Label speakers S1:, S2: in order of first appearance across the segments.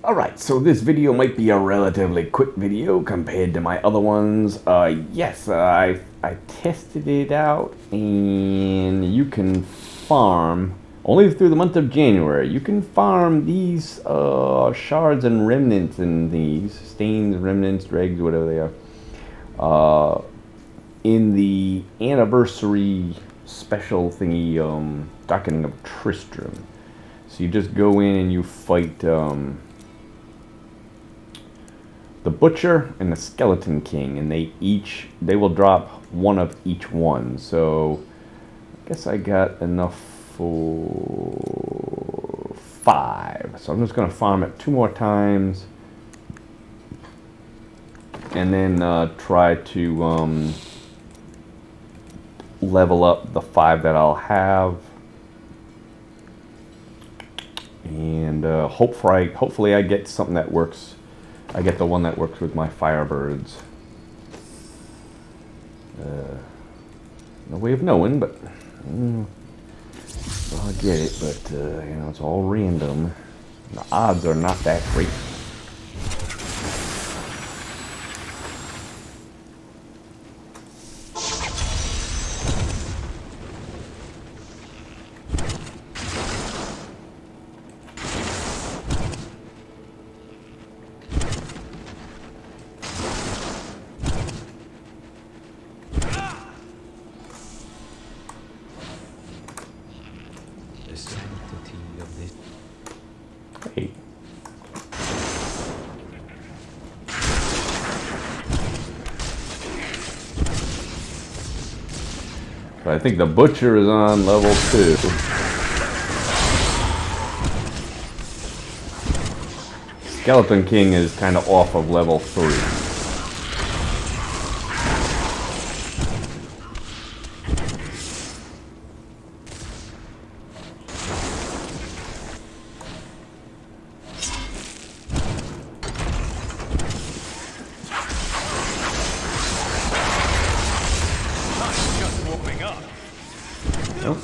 S1: Alright, so this video might be a relatively quick video compared to my other ones. Yes, I tested it out, and you can farm, only through the month of January, you can farm these shards and remnants in these, stains, remnants, dregs, whatever they are, in the anniversary special thingy, Darkening of Tristram. So you just go in and you fight the Butcher and the Skeleton King, and they will drop one of each one. So I guess I got enough for 5. So I'm just going to farm it 2 more times, and then try to level up the 5 that I'll have, and hopefully I get something that works. I get the one that works with my Firebirds. No way of knowing, but I'll get it. But you know, it's all random. The odds are not that great. Hey. So I think the Butcher is on level 2. Skeleton King is kind of off of level 3. Nope.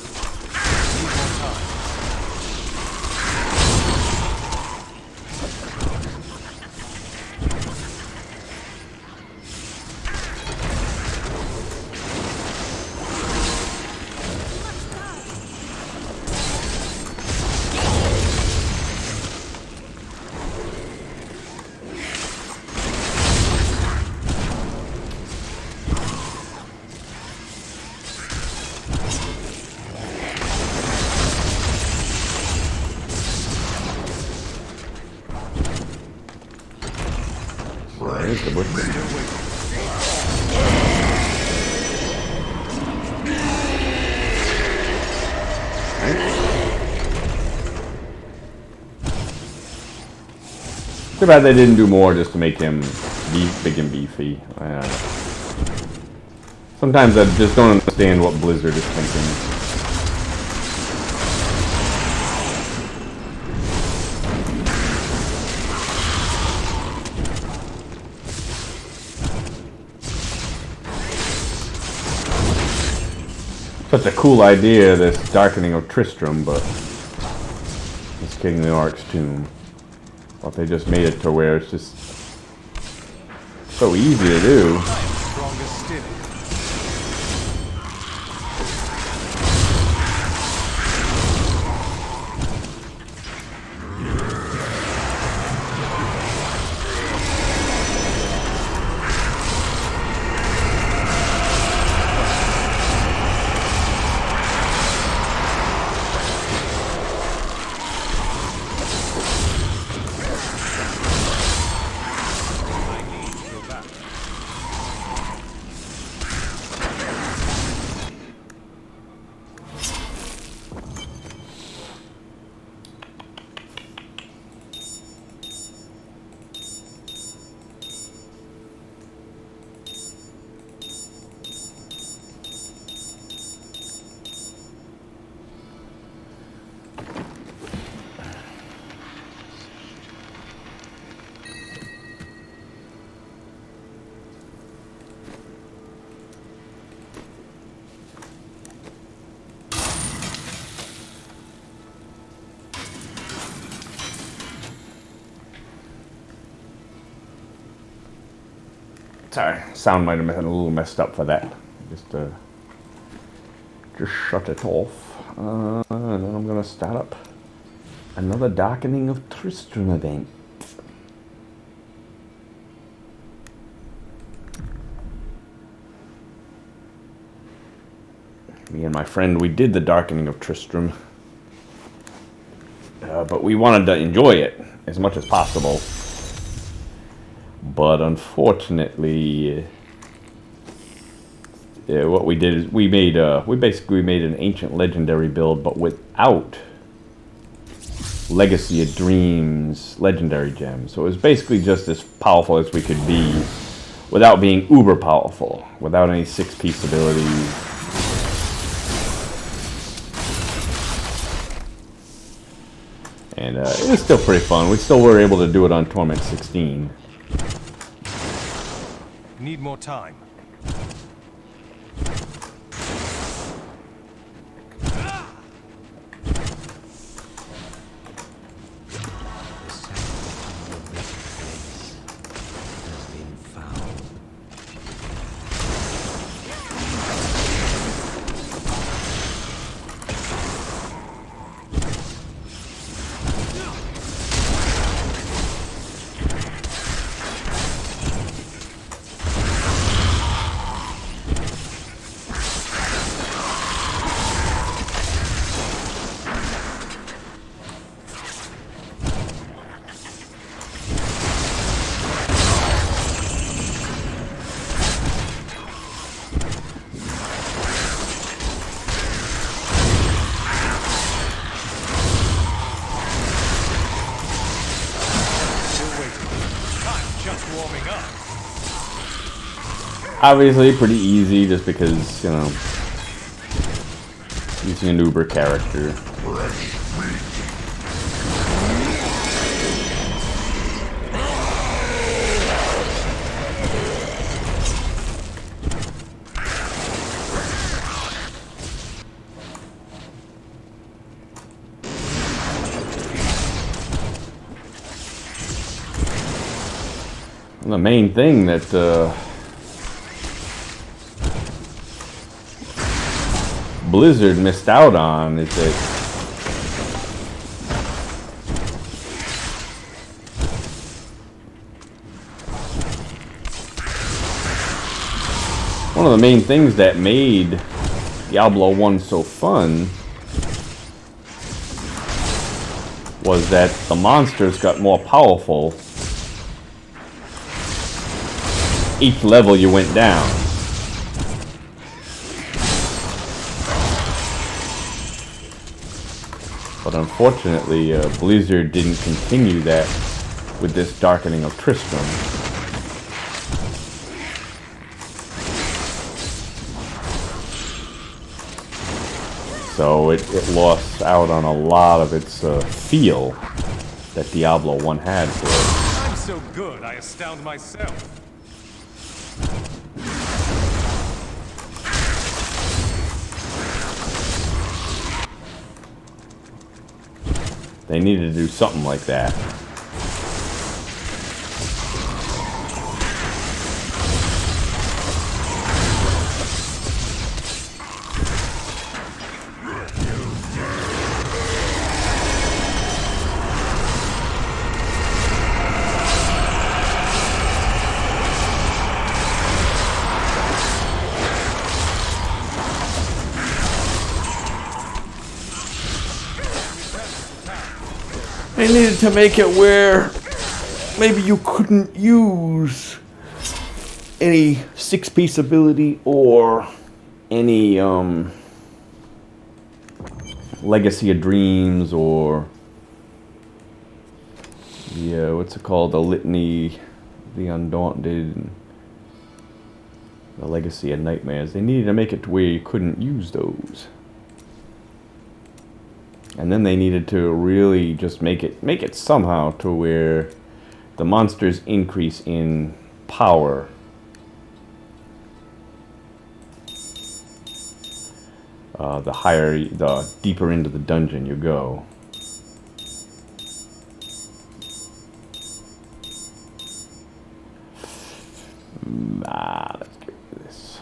S1: There's the Butcher. Too bad they didn't do more just to make him big and beefy. Sometimes I just don't understand what Blizzard is thinking. Such a cool idea, this Darkening of Tristram, but it's King Leoric's tomb. But they just made it to where it's just so easy to do. sorry, sound might have been a little messed up for that. Just shut it off. And then I'm gonna start up another Darkening of Tristram event. Me and my friend, we did the Darkening of Tristram, but we wanted to enjoy it as much as possible. But unfortunately, what we did is we basically made an ancient legendary build, but without Legacy of Dreams legendary gems. So it was basically just as powerful as we could be, without being uber powerful, without any 6-piece abilities. And it was still pretty fun. We still were able to do it on Torment 16.
S2: Need more time.
S1: Obviously pretty easy just because, you know, using an Uber character. And the main thing that Blizzard missed out on is that one of the main things that made Diablo 1 so fun was that the monsters got more powerful each level you went down. But unfortunately, Blizzard didn't continue that with this Darkening of Tristram. So it lost out on a lot of its feel that Diablo 1 had for it.
S2: I'm so good, I astound myself.
S1: They needed to do something like that. They needed to make it where maybe you couldn't use any 6-piece ability or any Legacy of Dreams or what's it called, the Litany, the Undaunted, the Legacy of Nightmares. They needed to make it to where you couldn't use those. And then they needed to really just make it somehow to where the monsters increase in power. The deeper into the dungeon you go. Let's get rid of this.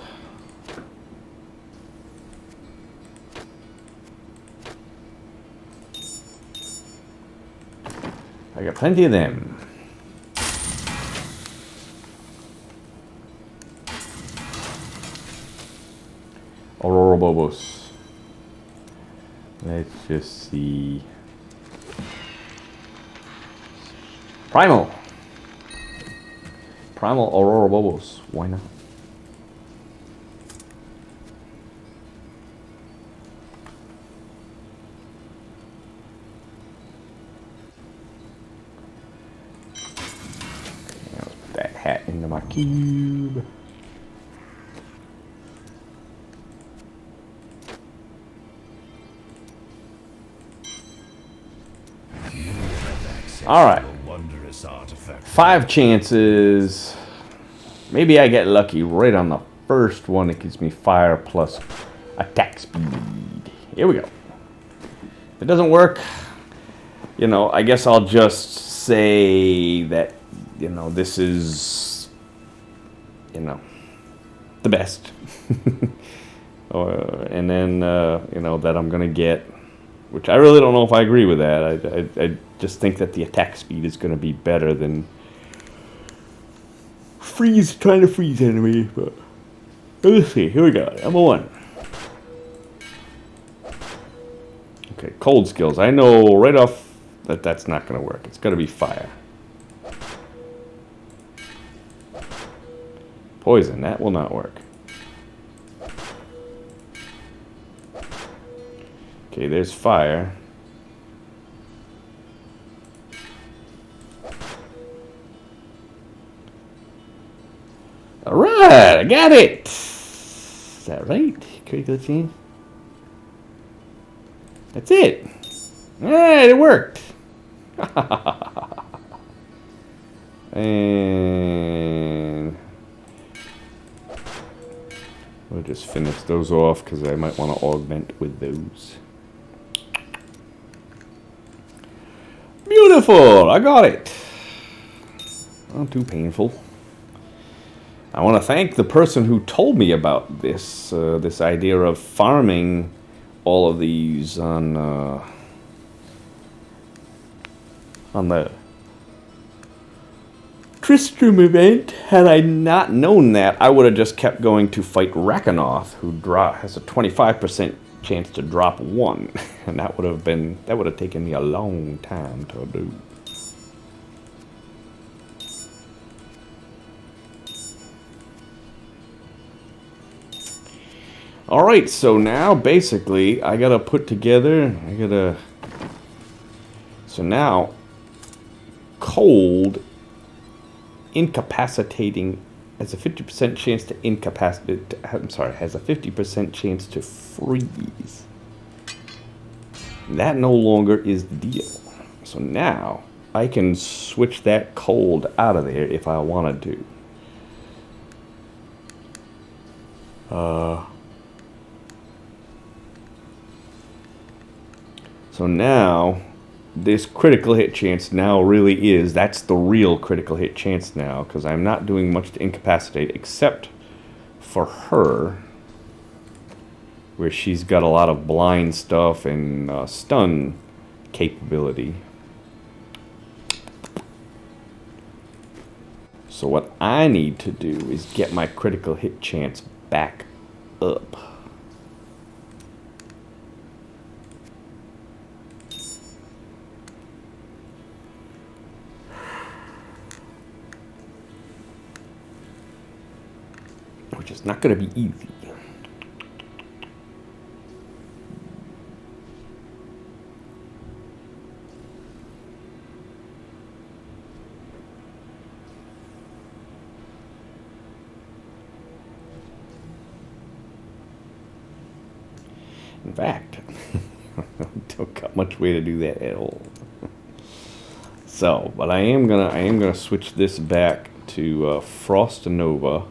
S1: I got plenty of them. Aurora Bobos. Let's just see. Primal. Primal Aurora Bobos. Why not? Okay, let's put that hat into my cube. All right. 5 chances. Maybe I get lucky right on the first one. It gives me fire plus attack speed. Here we go. If it doesn't work, you know, I guess I'll just say that, you know, this is, you know, the best. And then, you know, that I'm going to get, which I really don't know if I agree with that. I just think that the attack speed is going to be better than trying to freeze enemies. But let's see. Here we go. Number 1. Okay, cold skills. I know right off that that's not going to work. It's got to be fire. Poison. That will not work. Okay, there's fire. Alright, I got it! Is that right? Critical chance? That's it! Alright, it worked! And we'll just finish those off because I might want to augment with those. Beautiful! I got it! Not too painful. I want to thank the person who told me about this this idea of farming all of these on the Tristram event. Had I not known that, I would have just kept going to fight Rakanoth, who has a 25% chance to drop 1, and that would have taken me a long time to do. Alright, so now basically I gotta put together, so now cold incapacitating has a 50% chance to incapacitate, has a 50% chance to freeze. That no longer is the deal. So now I can switch that cold out of there if I wanted to. So now, this critical hit chance now really is, that's the real critical hit chance now, because I'm not doing much to incapacitate, except for her, where she's got a lot of blind stuff and stun capability. So what I need to do is get my critical hit chance back up. Which is not going to be easy. In fact, don't got much way to do that at all. So, but I am gonna switch this back to Frost Nova.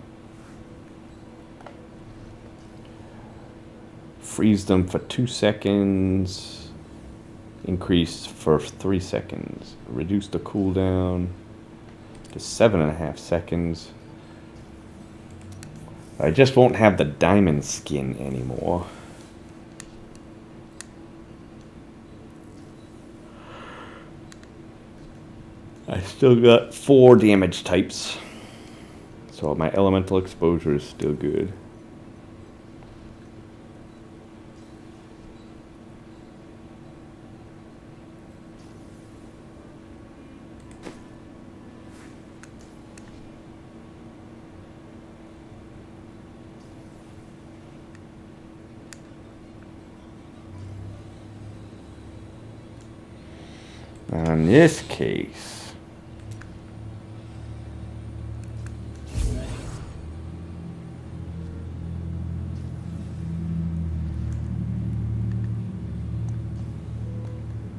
S1: Freeze them for 2 seconds. Increase for 3 seconds. Reduce the cooldown to 7.5 seconds. I just won't have the diamond skin anymore. I still got 4 damage types, so my elemental exposure is still good. In this case,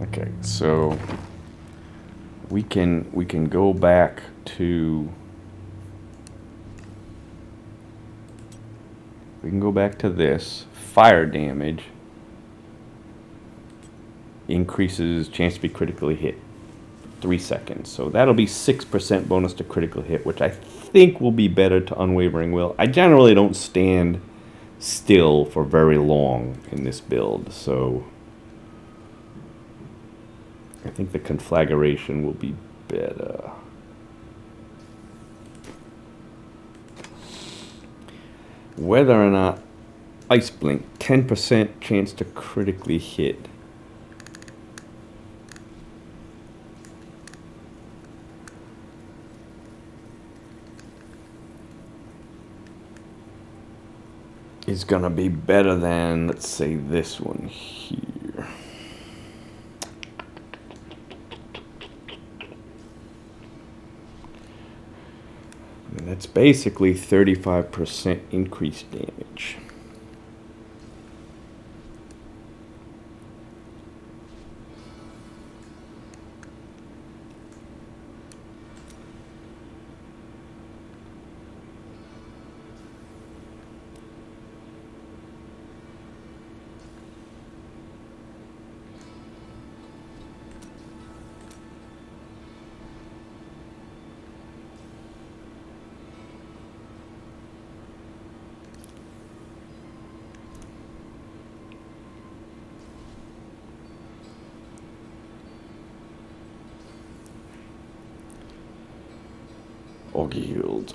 S1: okay, so we can go back to this fire damage. Increases chance to be critically hit 3 seconds. So that'll be 6% bonus to critical hit, which I think will be better to Unwavering Will. I generally don't stand still for very long in this build, so I think the conflagration will be better. Whether or not Ice Blink, 10% chance to critically hit. Is gonna be better than, let's say, this one here. And that's basically 35% increased damage.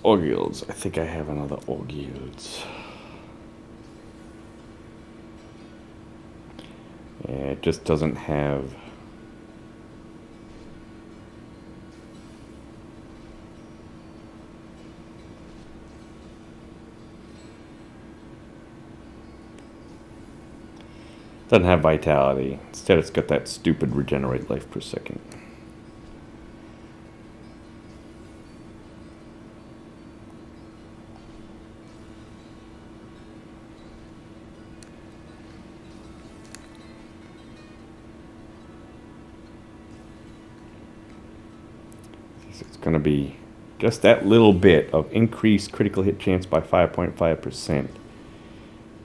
S1: Orgulds. I think I have another Orgulds. Yeah, it just doesn't have... Doesn't have vitality. Instead, it's got that stupid regenerate life per second. It's going to be just that little bit of increased critical hit chance by 5.5%.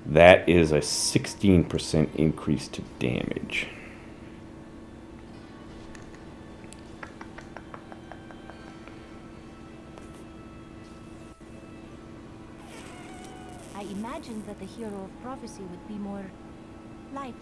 S1: That is a 16% increase to damage.
S3: I imagined that the hero of prophecy would be more lively.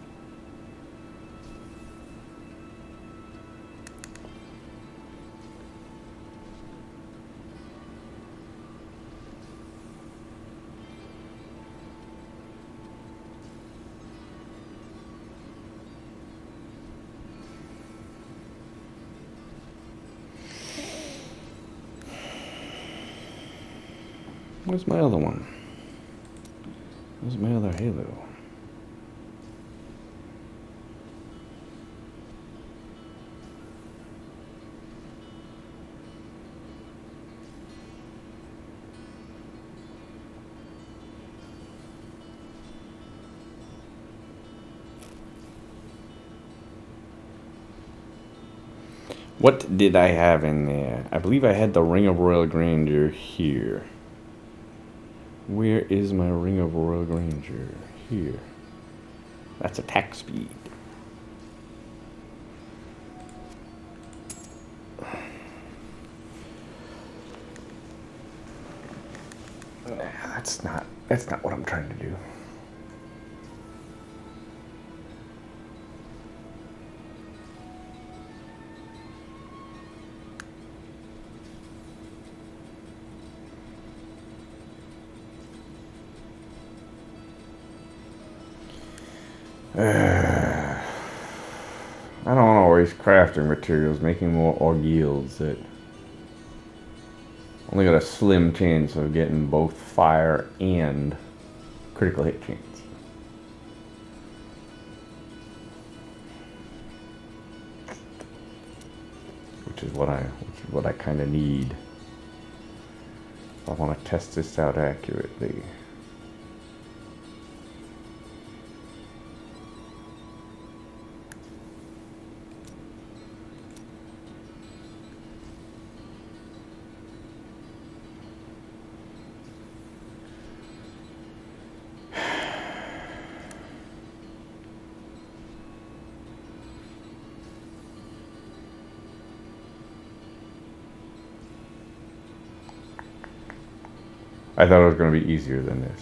S1: Where's my other one? Where's my other halo? What did I have in there? I believe I had the Ring of Royal Grandeur here. Where is my Ring of Royal Grandeur? Here. That's attack speed. That's not what I'm trying to do. I don't always crafting materials, making more ordeals that only got a slim chance of getting both fire and critical hit chance. Which is what I kind of need if I want to test this out accurately. I thought it was going to be easier than this.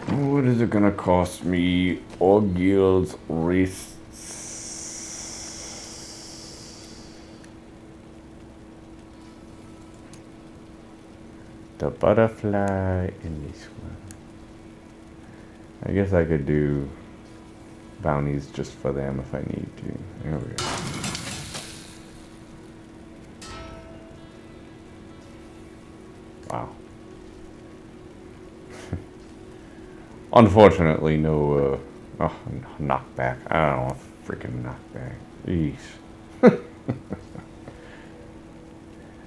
S1: What is it going to cost me? Orgil's wrists. The butterfly in this one. I guess I could do bounties just for them if I need to. There we go. Wow. Unfortunately, no knockback. I don't know, freaking knockback. Jeez.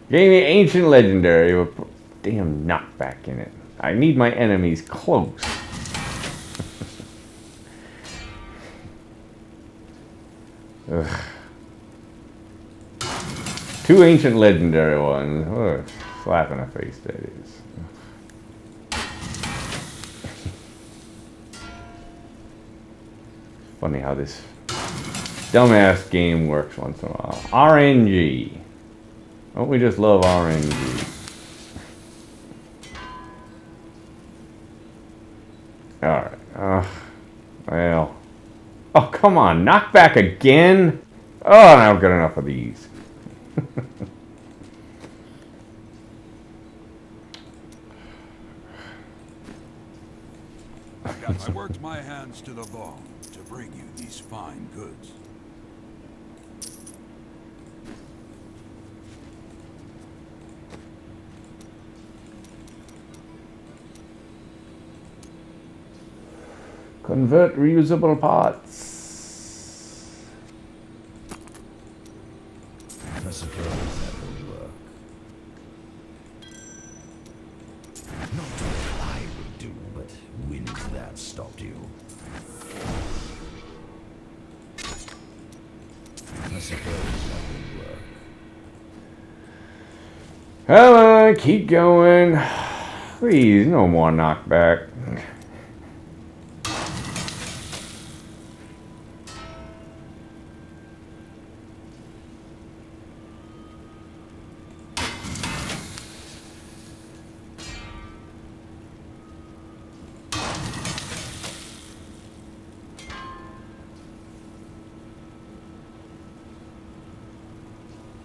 S1: Gave me ancient legendary with damn knockback in it. I need my enemies close. Ugh. 2 ancient legendary ones. What a slap in the face that is. Funny how this dumbass game works once in a while. RNG. Don't we just love RNG? Alright. Well. Oh, come on. Knockback again? Oh, now I've got enough of these.
S4: I worked my hands to the bone to bring you these fine goods.
S1: Convert reusable parts.
S5: I suppose that will work. Not what I would do, but when's that stopped you? I suppose that will work.
S1: Come on, keep going. Please, no more knockback.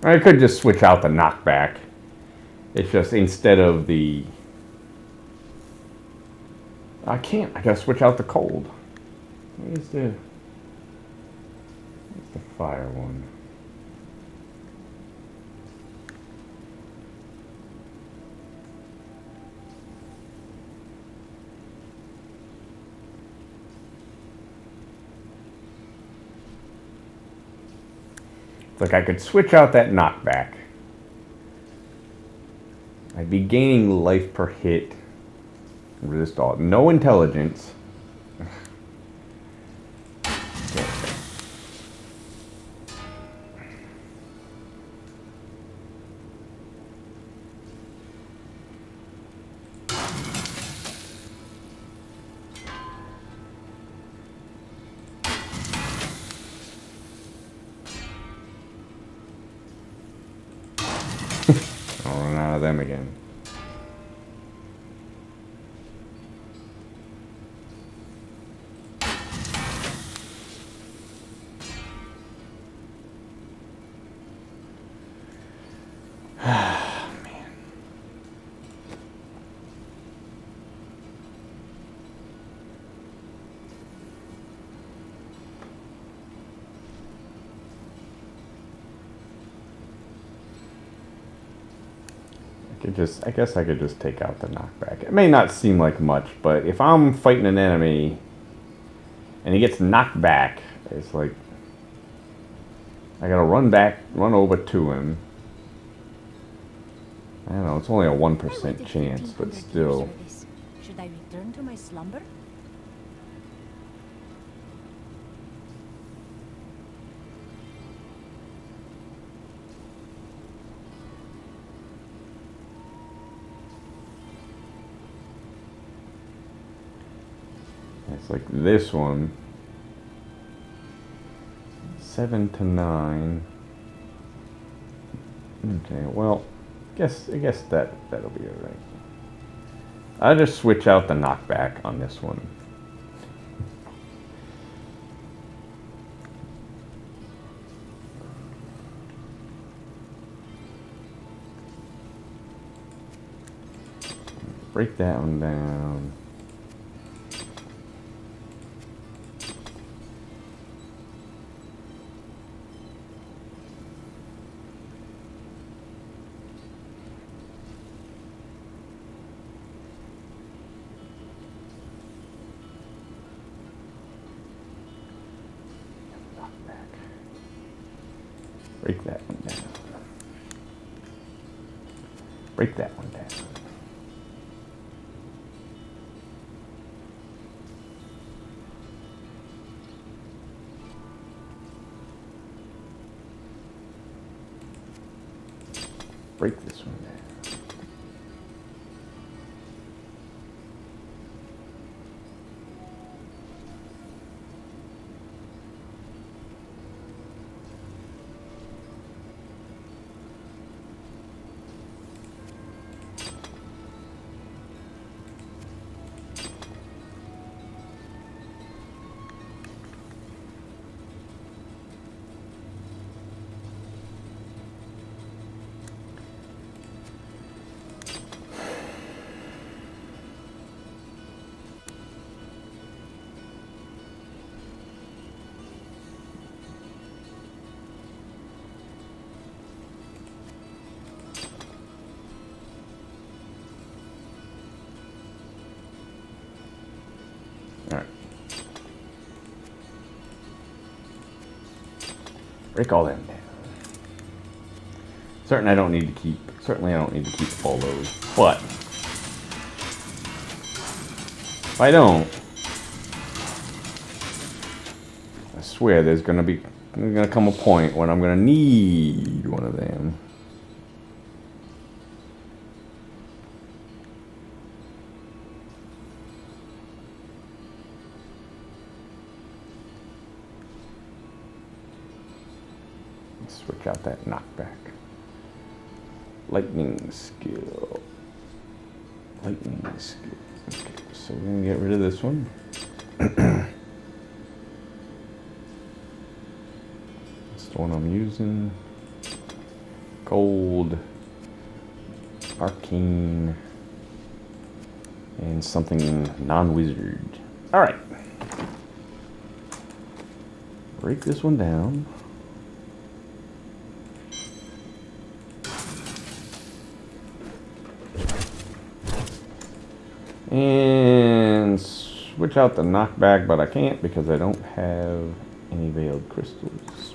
S1: I could just switch out the knockback. It's just instead of the... I can't. I gotta switch out the cold. Where's the fire one? Like I could switch out that knockback. I'd be gaining life per hit. Resist all. No intelligence. I'll run out of them again. I guess I could just take out the knockback. It may not seem like much, but if I'm fighting an enemy and he gets knocked back, it's like I gotta run over to him. I don't know, it's only a 1% chance, but still.
S3: Should I return to my slumber?
S1: It's like this one. 7 to 9. Okay, well, I guess that'll be alright. I'll just switch out the knockback on this one. Break that one down. Break that one down. Break that one down. Break this one down. Alright. Break all them down. Certainly I don't need to keep all those. But if I don't, I swear there's gonna come a point when I'm gonna need one of them. Switch out that knockback. Lightning skill. Lightning skill. Okay, so we're gonna get rid of this one. That's the one I'm using. Gold. Arcane. And something non-wizard. Alright. Break this one down. And switch out the knockback, but I can't because I don't have any veiled crystals.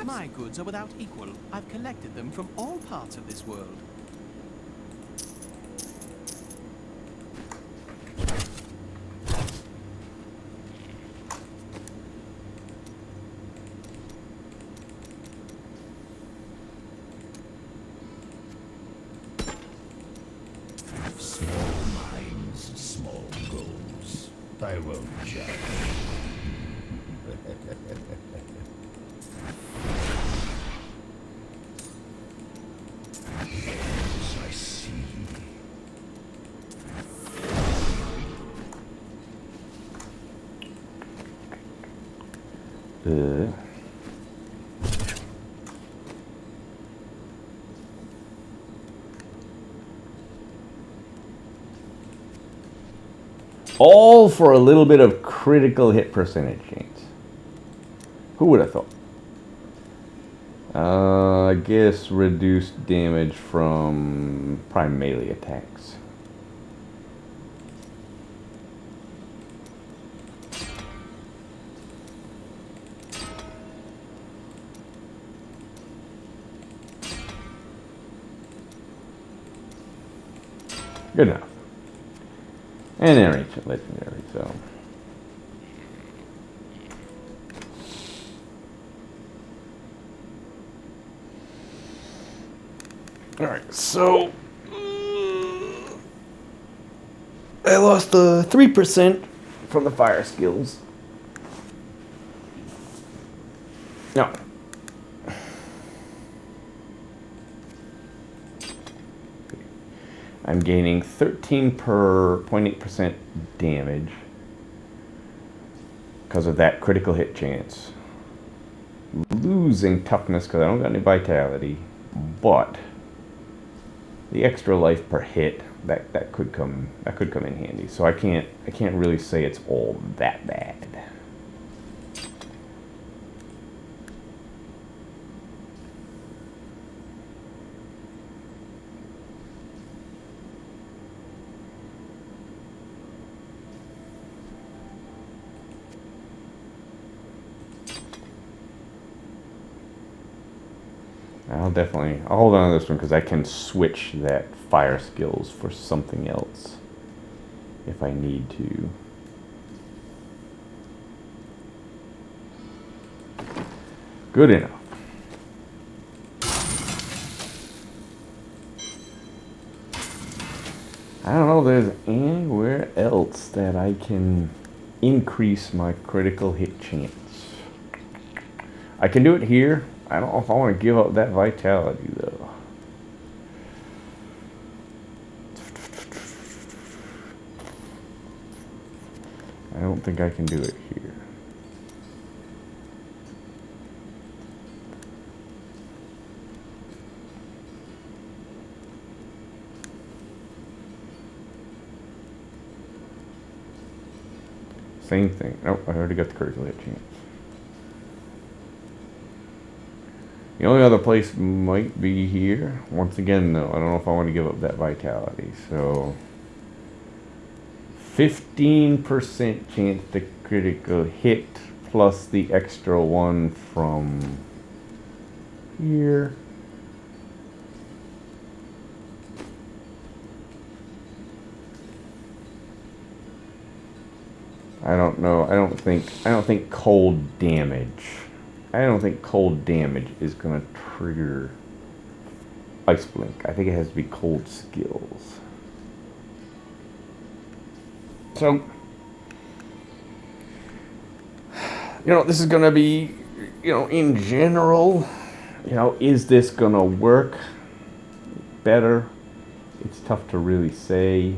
S6: My goods are without equal. I've collected them from all parts of this world.
S5: I won't judge.
S1: All for a little bit of critical hit percentage change. Who would have thought? I guess reduced damage from prime melee attacks. Good enough. And they're ancient legendary, so. Alright, so I lost the 3% from the fire skills. No. I'm gaining 13.8% damage because of that critical hit chance. Losing toughness because I don't got any vitality, but the extra life per hit that could come in handy. So I can't really say it's all that bad. I'll hold on to this one because I can switch that fire skills for something else if I need to. Good enough. I don't know if there's anywhere else that I can increase my critical hit chance. I can do it here. I don't know if I want to give up that vitality, though. I don't think I can do it here. Same thing. Oh, I already got the critical hit chance. The only other place might be here. Once again, though, I don't know if I want to give up that vitality. So, 15% chance to critical hit plus the extra one from here. I don't know. I don't think cold damage. I don't think cold damage is going to trigger Ice Blink. I think it has to be cold skills. So, this is going to be, in general, is this going to work better? It's tough to really say.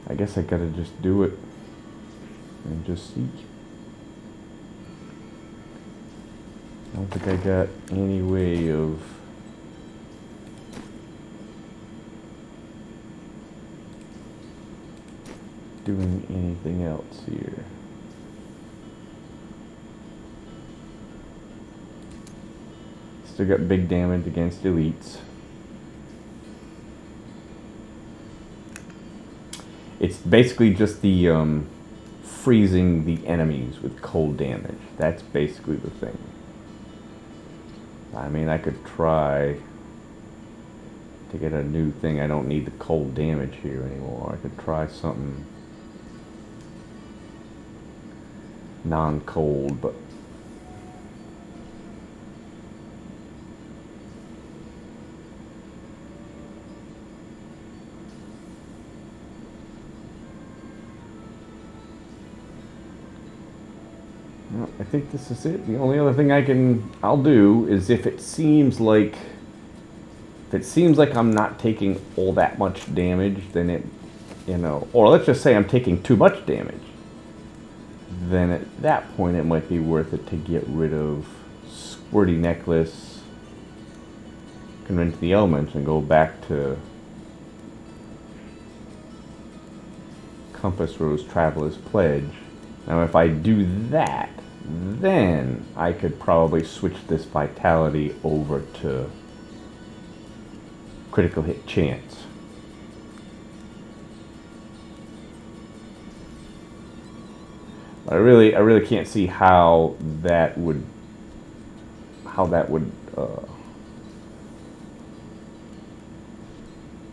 S1: I guess I gotta just do it and just see. I don't think I got any way of doing anything else here. Still got big damage against elites. It's basically just the freezing the enemies with cold damage. That's basically the thing. I mean, I could try to get a new thing. I don't need the cold damage here anymore. I could try something non-cold, but Well, I think this is it. The only other thing I'll do is if it seems like I'm not taking all that much damage, then it, or let's just say I'm taking too much damage, then at that point it might be worth it to get rid of Squirty Necklace, Convent the Elements, and go back to Compass Rose Traveler's Pledge. Now if I do that, then I could probably switch this Vitality over to Critical Hit Chance. I really can't see how that would well,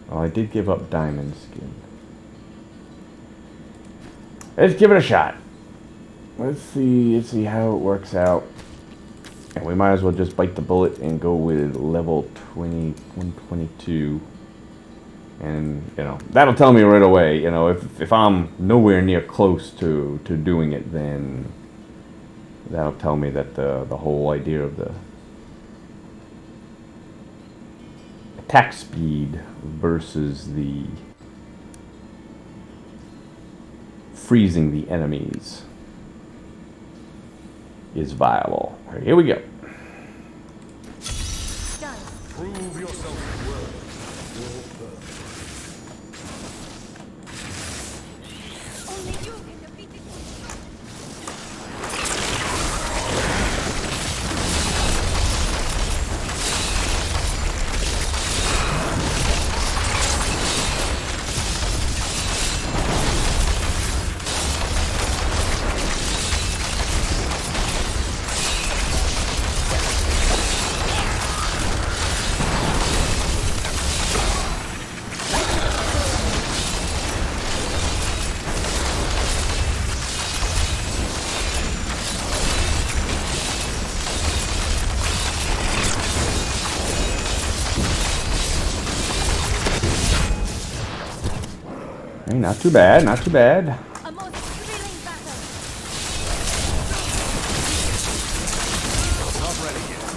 S1: I did give up Diamond Skin. Let's give it a shot. Let's see how it works out. And we might as well just bite the bullet and go with level 122. And, that'll tell me right away, if I'm nowhere near close to doing it, then that'll tell me that the whole idea of the attack speed versus the freezing the enemies is viable. Here we go.
S3: Done.
S2: Prove yourself worthy.
S3: Only you can defeat it.
S1: Hey, not too bad, not too bad.
S3: A most thrilling battle.
S2: Not ready yet.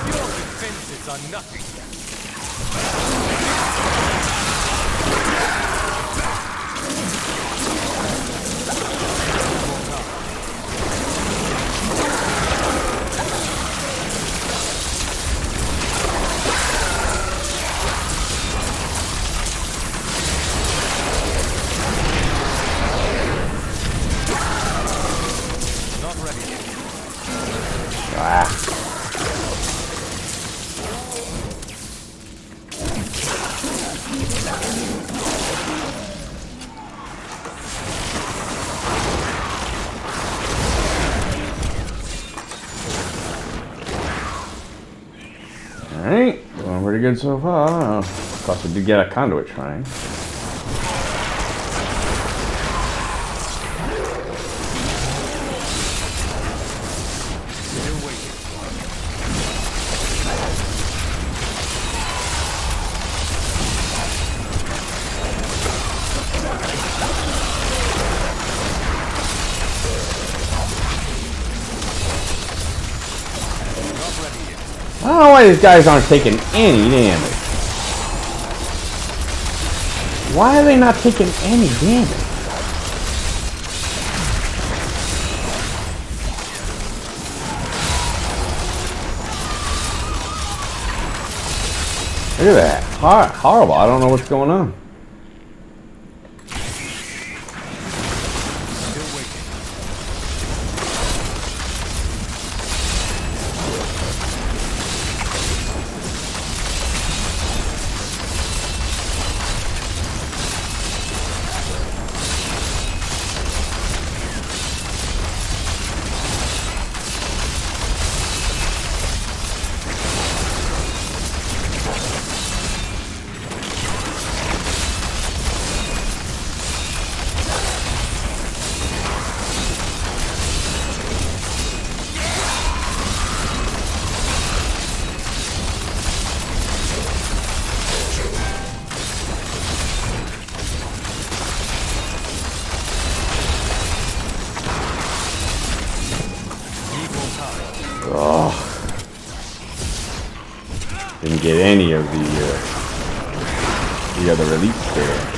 S2: Your defenses are nothing. Not ready yet.
S1: Ah. Alright, going pretty good so far. Of course, we did get a conduit shrine.
S2: Still waiting. Not ready yet.
S1: I don't know why these guys aren't taking any damage. Why are they not taking any damage? Look at that. Horrible. I don't know what's going on.
S2: Still waiting.
S1: Oh. Didn't get any of the other elites there.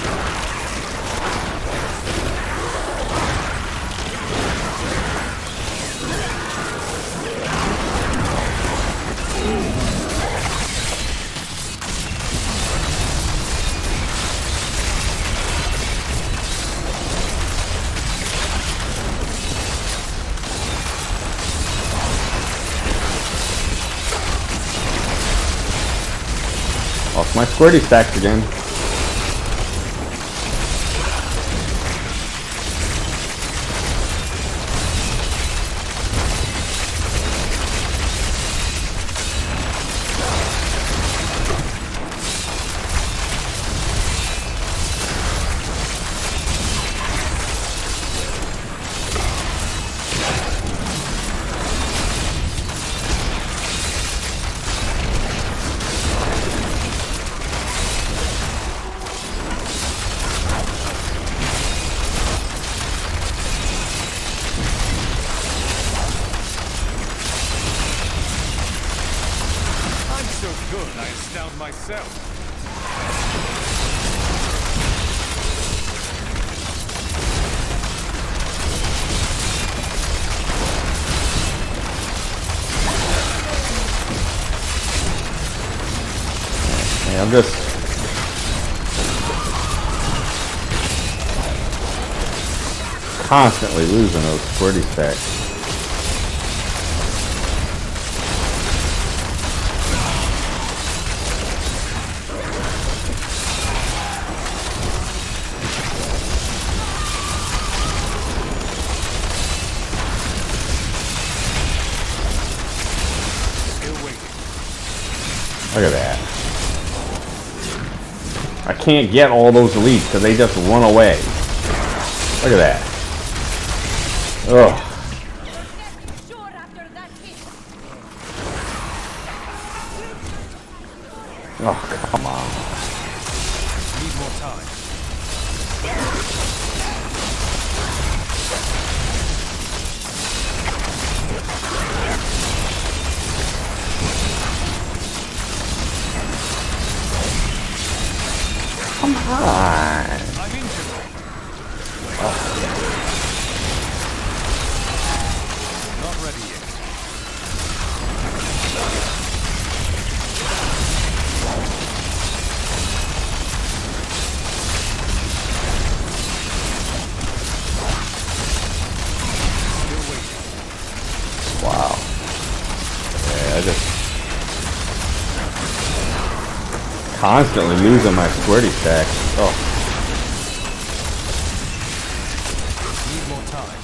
S1: Off my squirty stacks again.
S2: I'm so good, I astound myself.
S1: Yeah, I'm just constantly losing those squirty stacks. Look at that. I can't get all those elites because they just run away. Look at that. Ugh. Oh, come on.
S2: Need more time.
S1: Come on.
S2: I'm injured. Not ready yet. Still waiting.
S1: Wow. Yeah, I just constantly losing my squirty stacks. Oh.
S2: Need more time.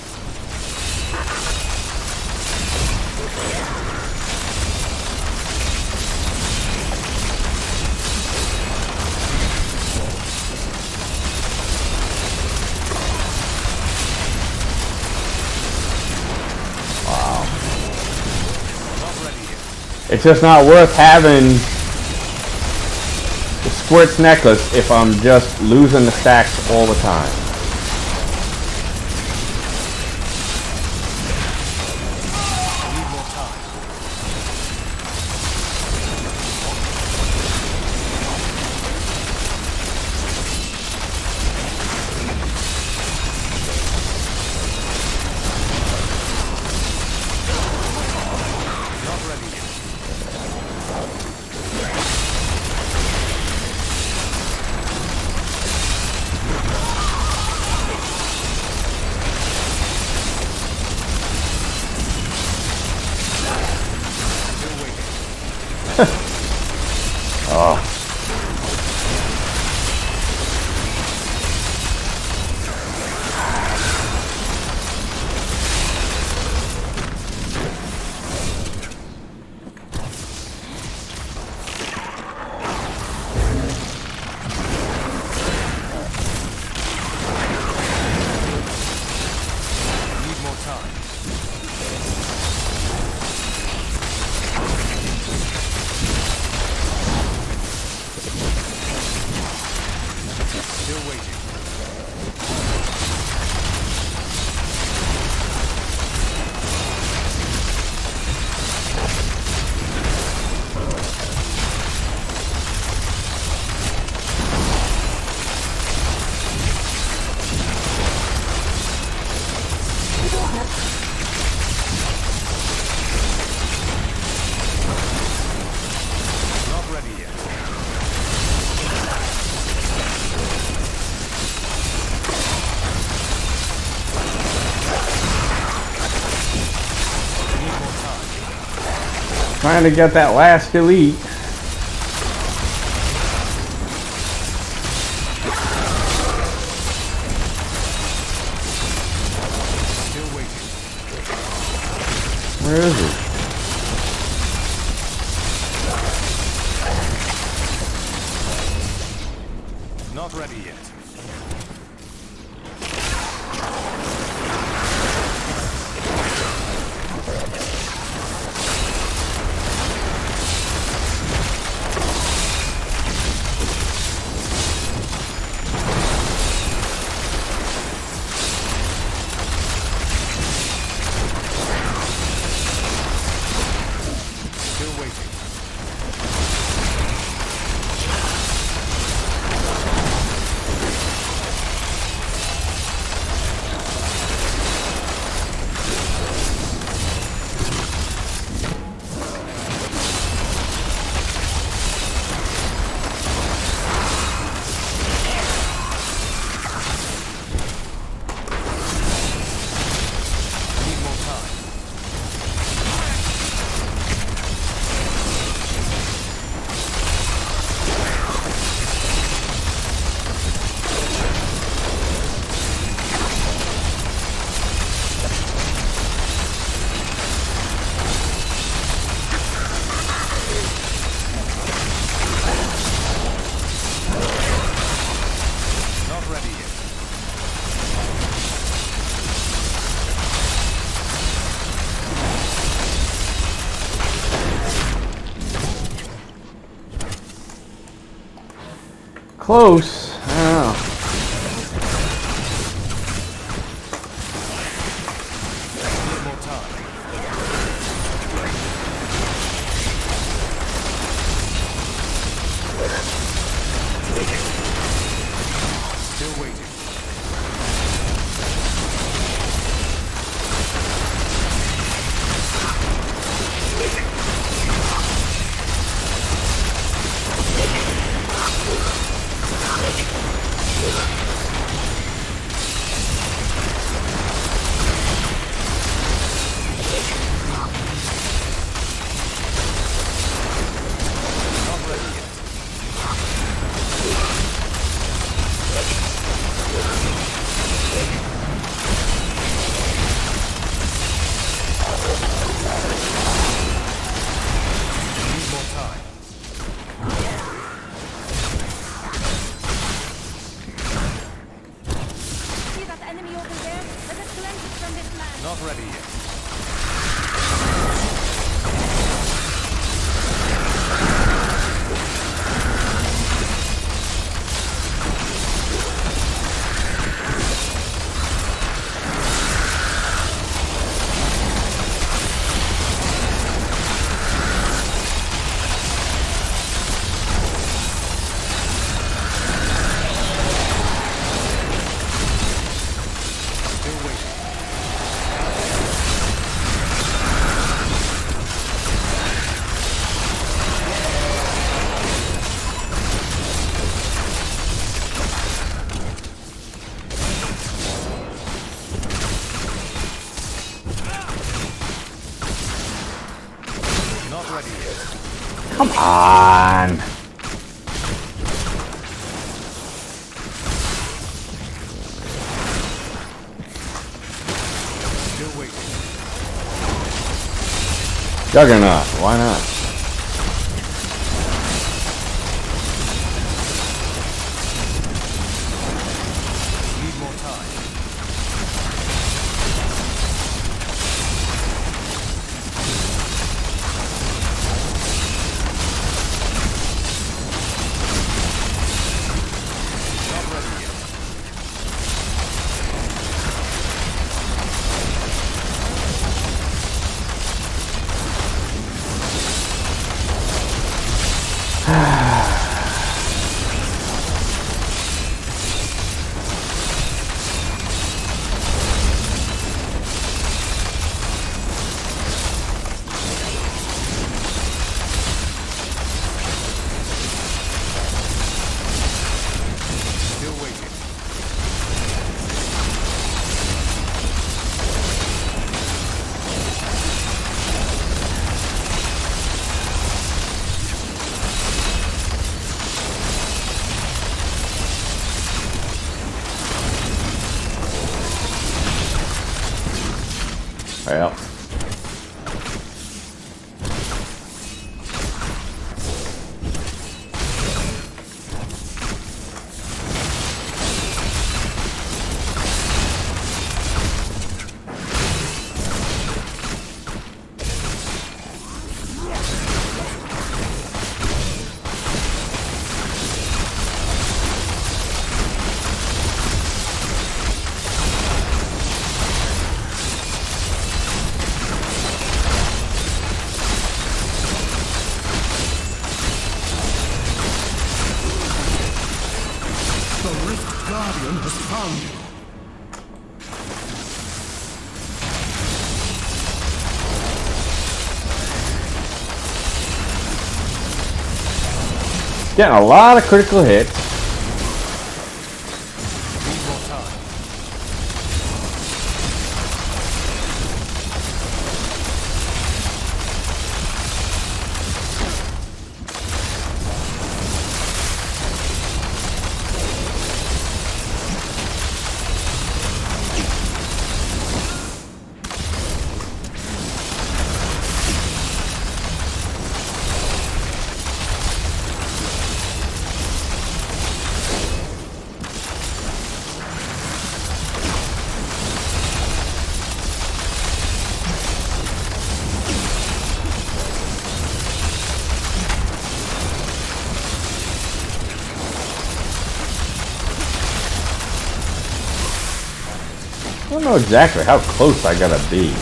S1: Wow.
S2: Not ready yet.
S1: It's just not worth having the Squirt's necklace if I'm just losing the stacks all the time.
S2: Need more time. Not ready yet.
S1: Trying to get that last elite.
S2: Still waiting.
S1: Where is he?
S2: Not ready yet. Still waiting. Need more time. Not ready yet.
S1: Close. I don't know.
S2: Need more time. Still waiting. Not ready yet. Need more time.
S3: See that enemy over there? Let us cleanse it from this land.
S2: Not ready yet. Still waiting. Not ready yet.
S1: Come on.
S2: Still waiting.
S1: Juggernaut. Why not?
S2: Need more time. Not ready yet.
S1: Getting a lot of critical hits. I don't know exactly how close I gotta be.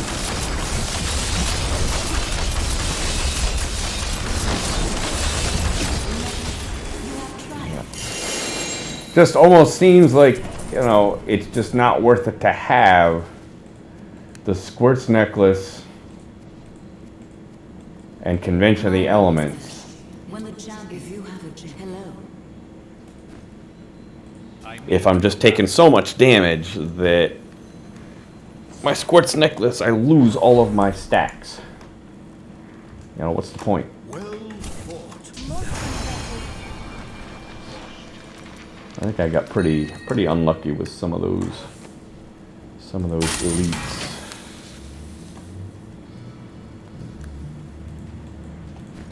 S1: Just almost seems like, you know, it's just not worth it to have the Squirts necklace and Convention of the Elements.
S7: When the champ, if you have a hello.
S1: If I'm just taking so much damage that my Squirts necklace, I lose all of my stacks. You know, what's the point?
S4: Well fought.
S1: I think I got pretty unlucky with some of those elites.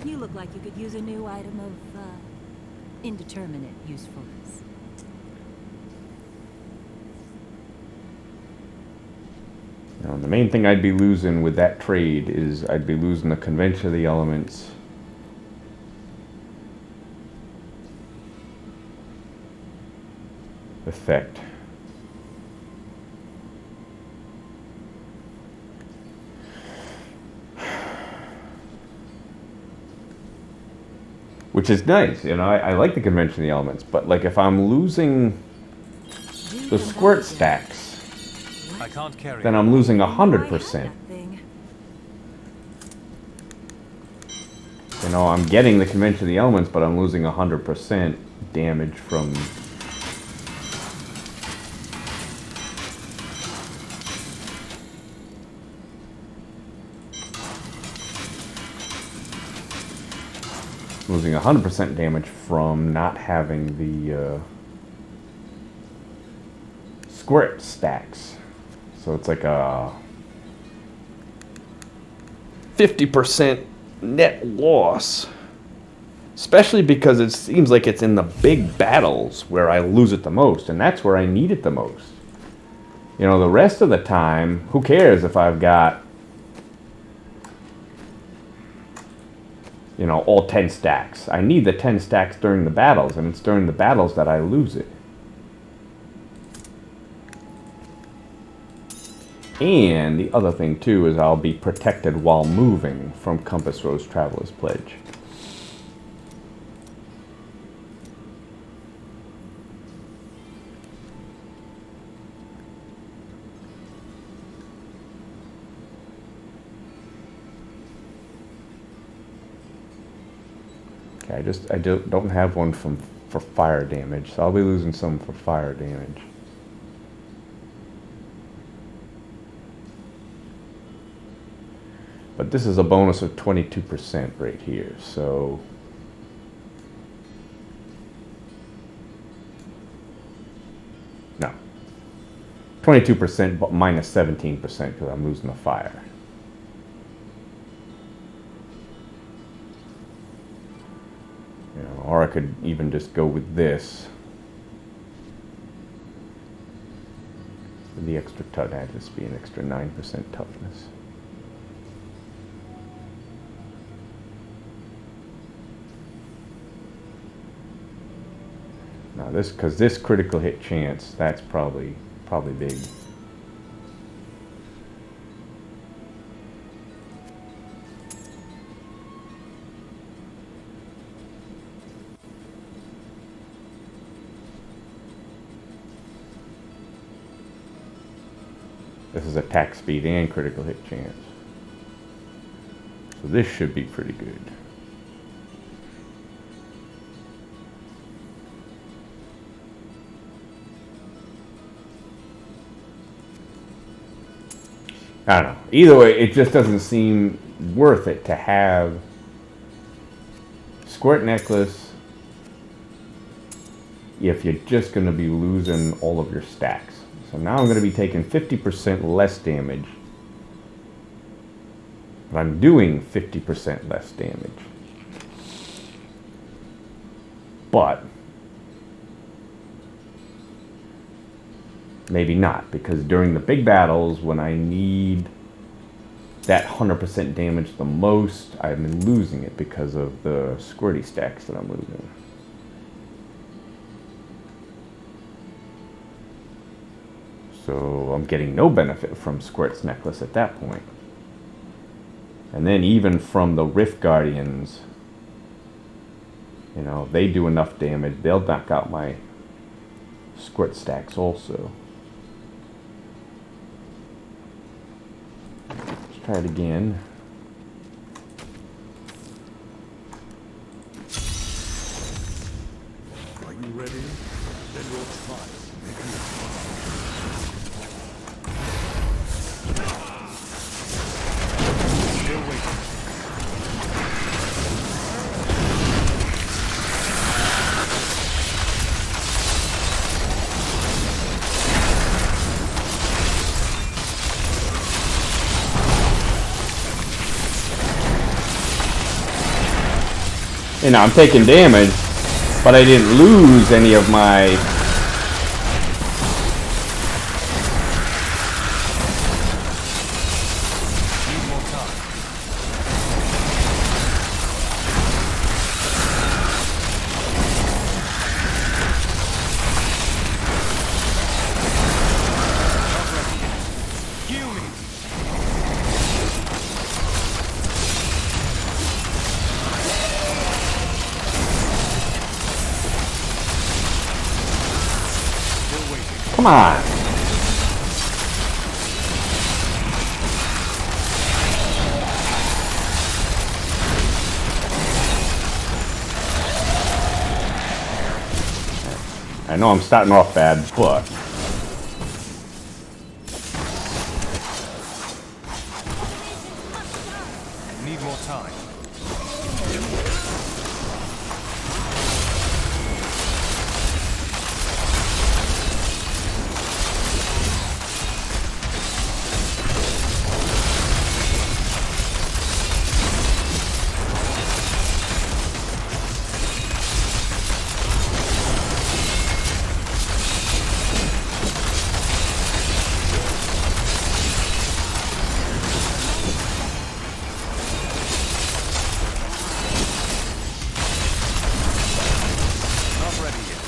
S3: You look like you could use a new item of indeterminate usefulness.
S1: You know, the main thing I'd be losing with that trade is I'd be losing the Convention of the Elements. Effect. Which is nice, you know, I like the Convention of the Elements, but like if I'm losing the Squirt stacks,
S2: I can't carry
S1: then
S2: it.
S1: I'm losing 100%. You know, I'm getting the Convention of the Elements, but I'm losing 100% damage from... Losing 100% damage from not having the Squirt stacks. So it's like a 50% net loss. Especially because it seems like it's in the big battles where I lose it the most, and that's where I need it the most. You know, the rest of the time, who cares if I've got, you know, all 10 stacks. I need the 10 stacks during the battles, and it's during the battles that I lose it. And the other thing, too, is I'll be protected while moving from Compass Rose Traveler's Pledge. Okay, I don't have one for fire damage, so I'll be losing some for fire damage. But this is a bonus of 22% right here, so... No. 22%, but minus 17% because I'm losing the fire. You know, or I could even just go with this. The extra tough, that'd just be an extra 9% toughness. Now this, because this critical hit chance, that's probably big. This is attack speed and critical hit chance. So this should be pretty good. I don't know. Either way, it just doesn't seem worth it to have Squirt Necklace if you're just going to be losing all of your stacks. So now I'm going to be taking 50% less damage. But I'm doing 50% less damage. But maybe not, because during the big battles, when I need that 100% damage the most, I've been losing it because of the squirty stacks that I'm losing. So I'm getting no benefit from Squirt's Necklace at that point. And then even from the Rift Guardians, you know, they do enough damage, they'll knock out my Squirt stacks also. Let's try it again.
S4: Are you ready? Then we'll try.
S2: Still waiting.
S1: You know, I'm taking damage, but I didn't lose any of my...
S2: Need more time. Not ready yet. Heal me. Still waiting.
S1: Come on! I know I'm starting off bad, but...
S2: Need more time. Not ready yet.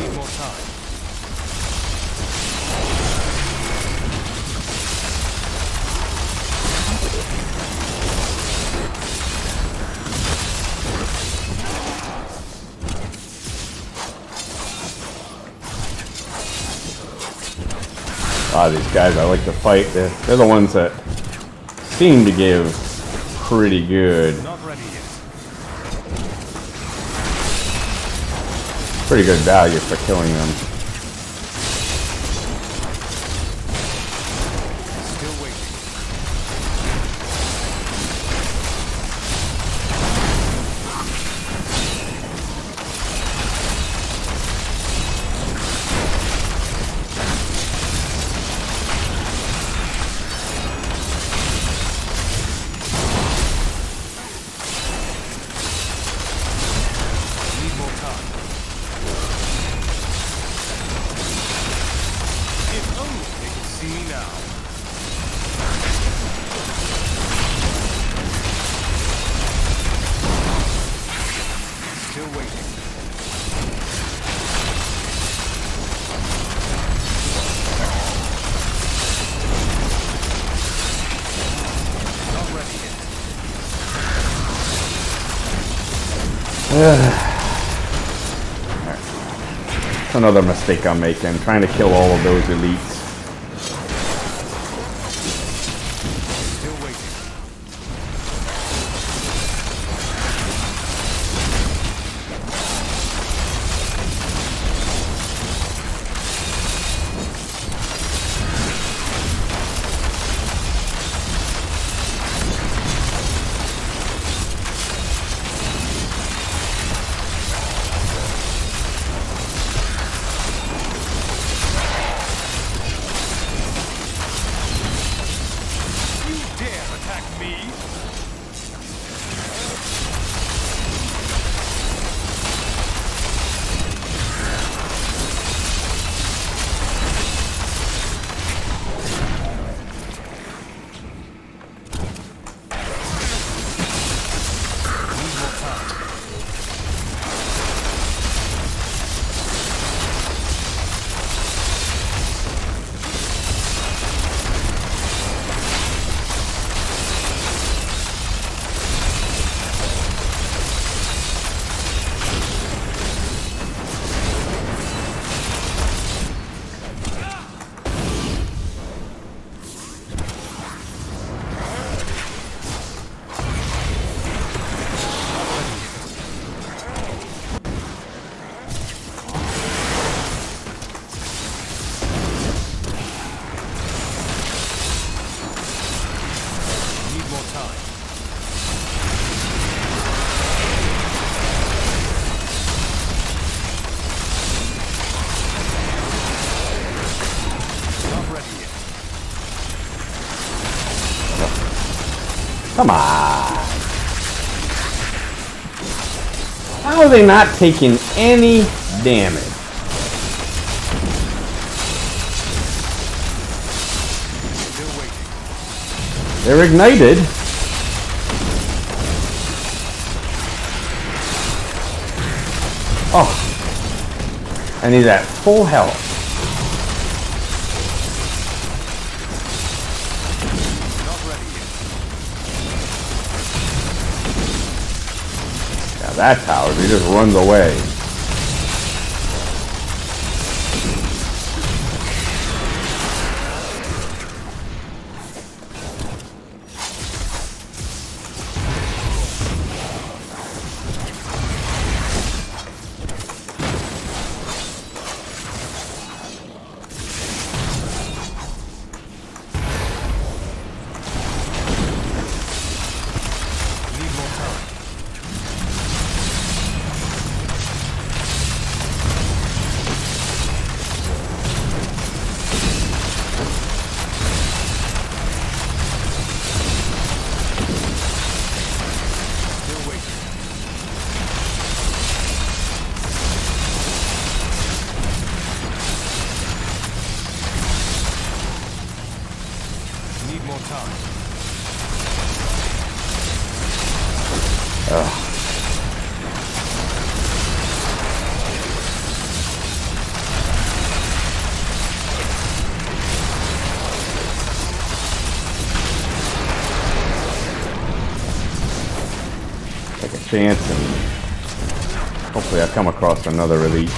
S2: Need more time.
S1: A lot of these guys I like to fight, they're the ones that seem to give pretty good,
S2: Not ready yet.
S1: pretty good value for killing them.
S2: Still waiting. Need more time.
S1: That's another mistake I'm making, trying to kill all of those elites.
S2: Still waiting. You dare attack me? Need more time. Need more time. Not ready yet.
S1: Come on. How are they not taking any damage?
S2: Still waiting.
S1: They're ignited. Oh. I need that full health.
S2: Not ready yet.
S1: Yeah, that's how. He just runs away.
S2: Need more time. Still waiting. Need more time.
S1: Take a chance and hopefully I come across another elite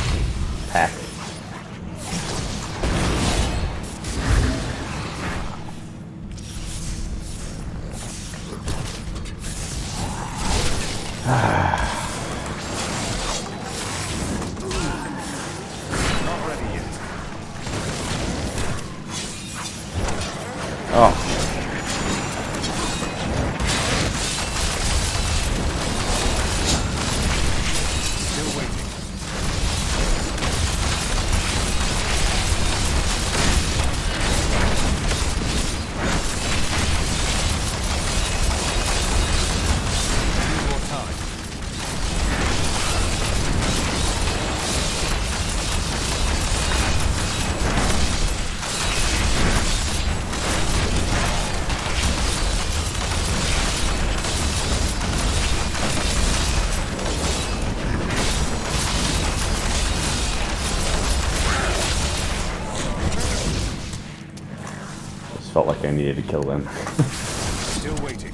S1: pack.
S2: Not ready yet.
S1: Oh.
S2: Still waiting. Need more time.
S1: Just felt like I needed to kill them.
S2: Still waiting.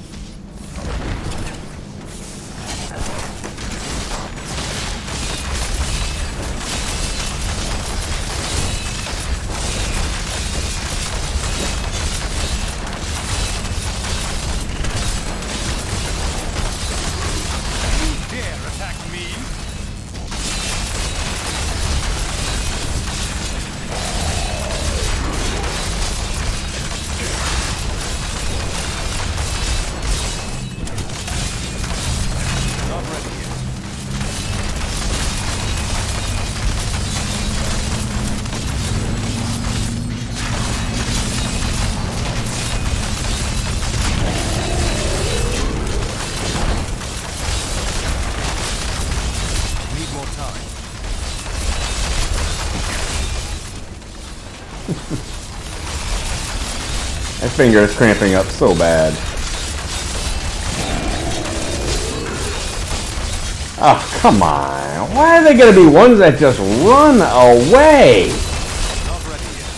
S1: finger is cramping up so bad. Oh, come on. Why are there gonna be ones that just run away?
S2: Not ready yet.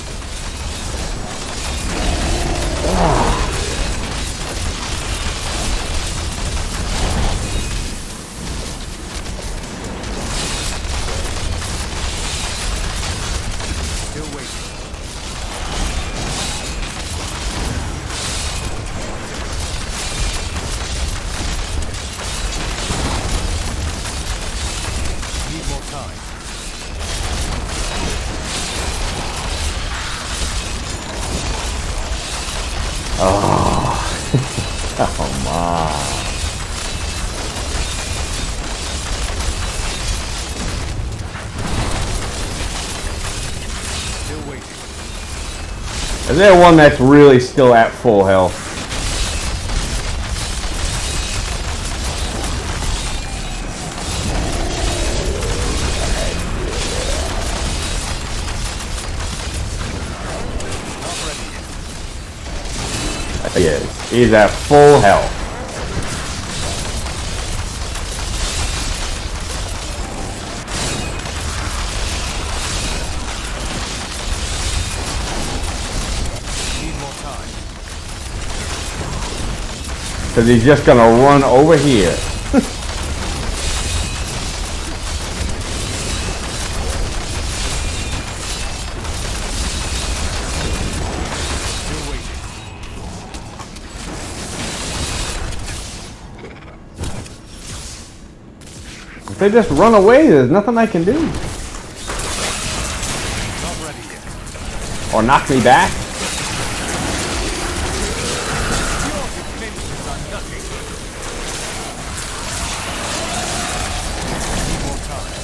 S2: Still waiting. Need more time.
S1: Come on.
S2: Still waiting.
S1: Is there one that's really still at full health?
S2: Not ready yet.
S1: Yes, he's at full health.
S2: Need more time.
S1: Because he's just gonna run over here.
S2: Still waiting.
S1: If they just run away, there's nothing I can do.
S2: Not ready yet.
S1: Or knock me back.
S2: Your defenses are nothing. Need more time.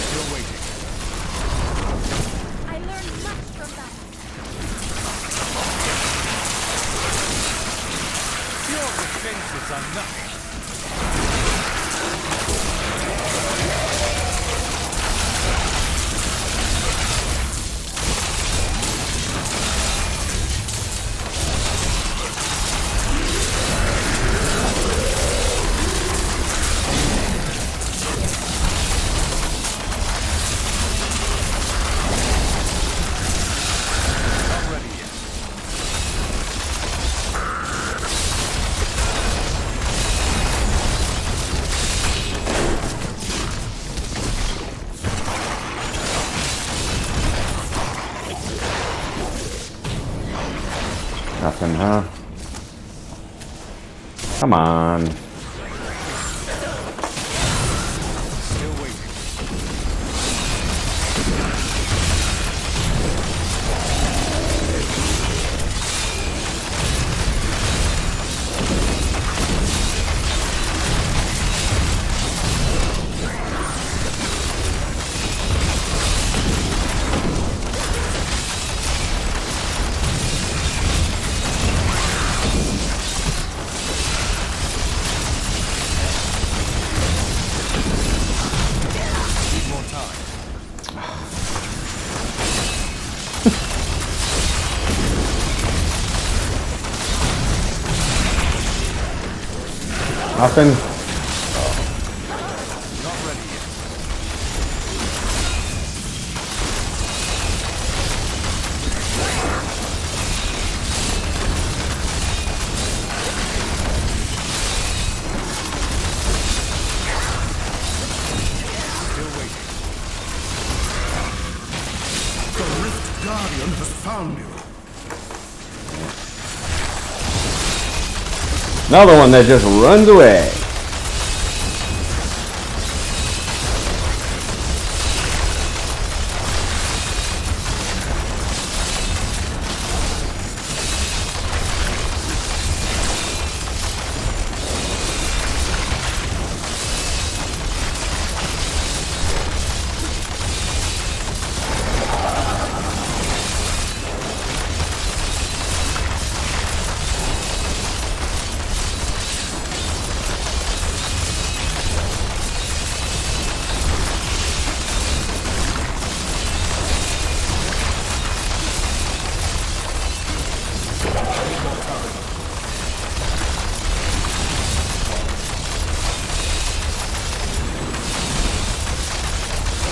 S2: Still waiting.
S3: I learned much from that.
S2: Your defenses are nothing. Not ready yet.
S1: Nothing, huh? Come on.
S2: Still waiting. Need more time.
S1: Nothing.
S2: Not ready yet. Still waiting.
S5: The Rift Guardian has found you.
S1: Another one that just runs away.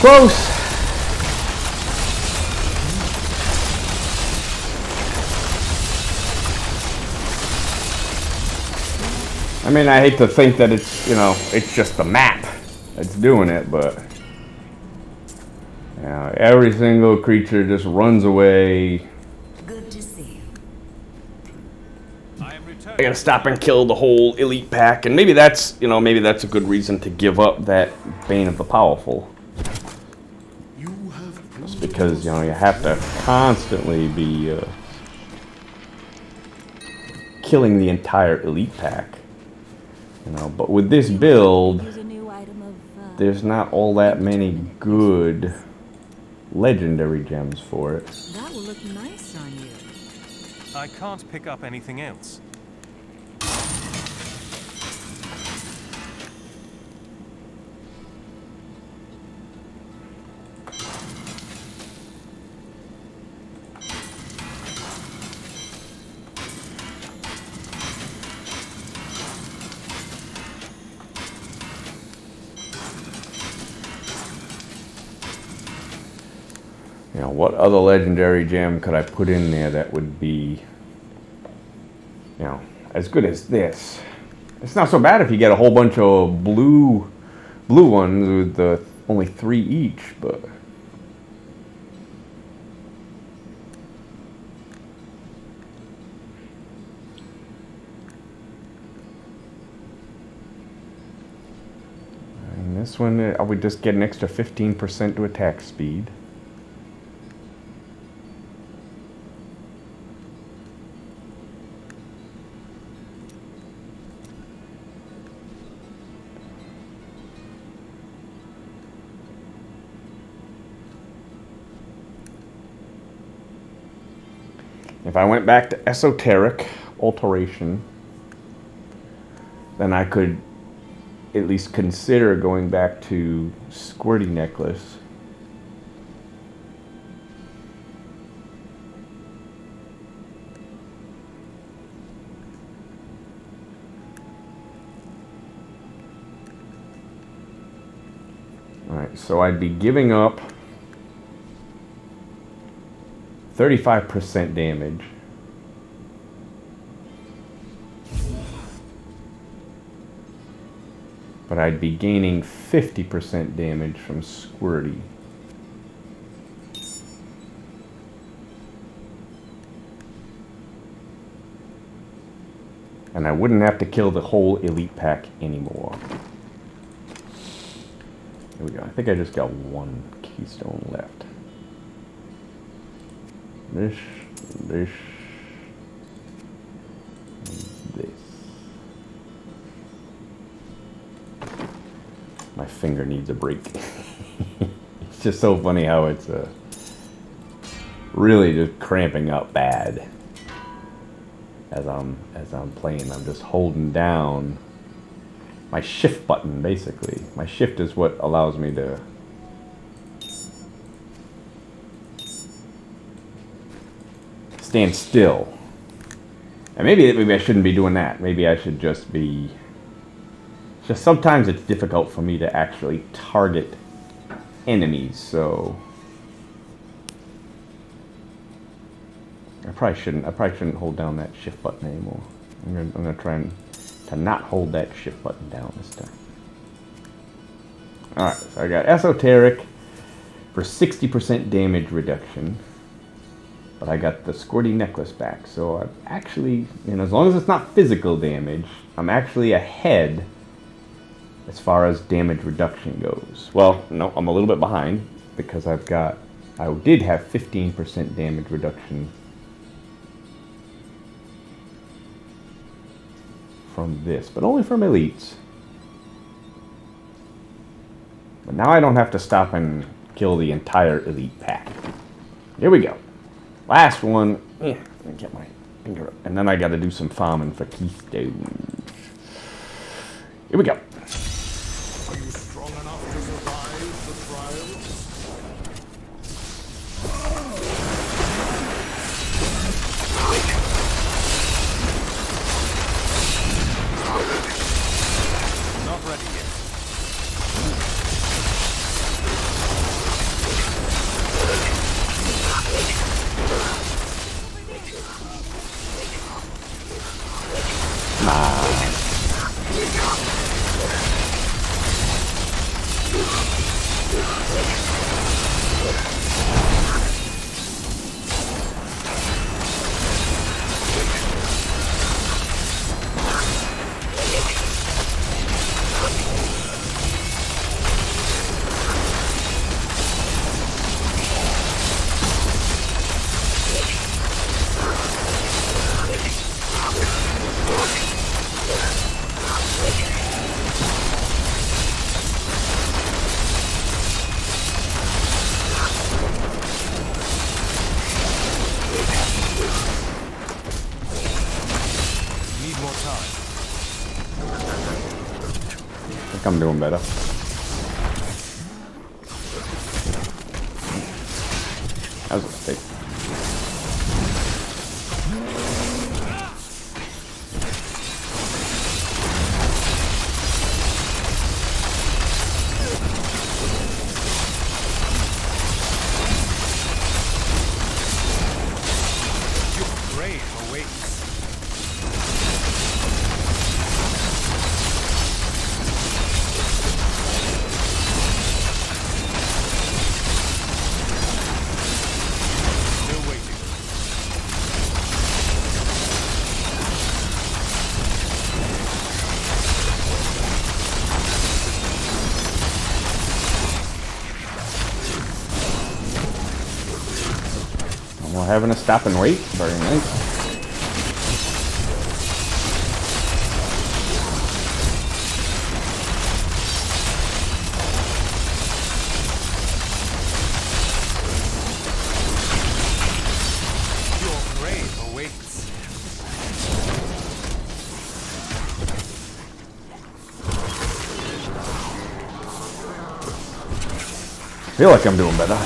S1: Close. I mean, I hate to think that it's, you know, it's just the map that's doing it, but you know, every single creature just runs away.
S7: Good to see.
S2: I am returning.
S1: I gotta stop and kill the whole elite pack, and maybe that's, you know, maybe that's a good reason to give up that Bane of the Powerful. Just because, you know, you have to constantly be killing the entire elite pack. You know, but with this build,
S3: Use a new item of,
S1: there's not all that many good legendary gems for it.
S3: that will look nice on you.
S2: I can't pick up anything else.
S1: You know, what other legendary gem could I put in there that would be, you know, as good as this? It's not so bad if you get a whole bunch of blue ones with the only 3 each, but and this one, I would just get an extra 15% to attack speed. If I went back to Esoteric Alteration, then I could at least consider going back to Squirty Necklace. Alright, so I'd be giving up 35% damage. But I'd be gaining 50% damage from Squirty. And I wouldn't have to kill the whole elite pack anymore. Here we go. I think I just got 1 keystone left. This, and this. My finger needs a break. It's just so funny how it's really just cramping up bad as I'm playing. I'm just holding down my shift button, basically. My shift is what allows me to stand still. And maybe I shouldn't be doing that. Maybe I should just be... Just sometimes it's difficult for me to actually target enemies, so... I probably shouldn't hold down that shift button anymore. I'm gonna try to not hold that shift button down this time. Alright, so I got Esoteric for 60% damage reduction. But I got the Squirty Necklace back, so I'm actually, you know, as long as it's not physical damage, I'm actually ahead as far as damage reduction goes. Well, no, I'm a little bit behind because I did have 15% damage reduction from this, but only from elites. But now I don't have to stop and kill the entire elite pack. Here we go. Last one. Let me get my finger up. And then I got to do some farming for keystones. Here we go.
S4: Are you strong enough to survive the trials?
S2: Not ready yet.
S1: I'm doing better. That was a mistake. We're having a stop and wait. Very nice.
S2: Your grave awaits.
S1: I feel like I'm doing better.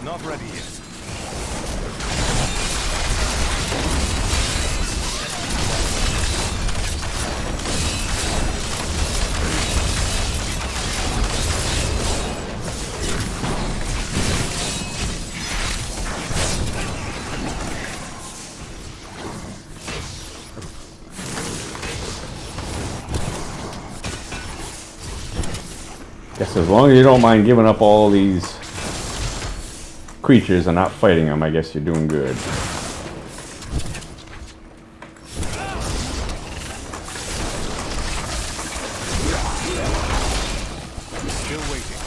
S2: Not ready yet.
S1: Guess as long as you don't mind giving up all these creatures and not fighting them, I guess you're doing good.
S2: Still waiting.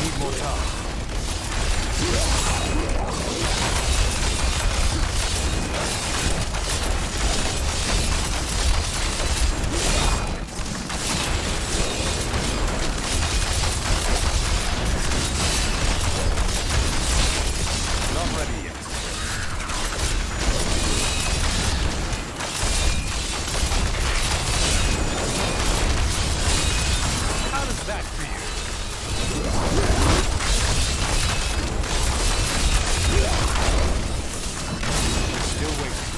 S2: Need more time. Not ready yet. How does that feel? Still waiting.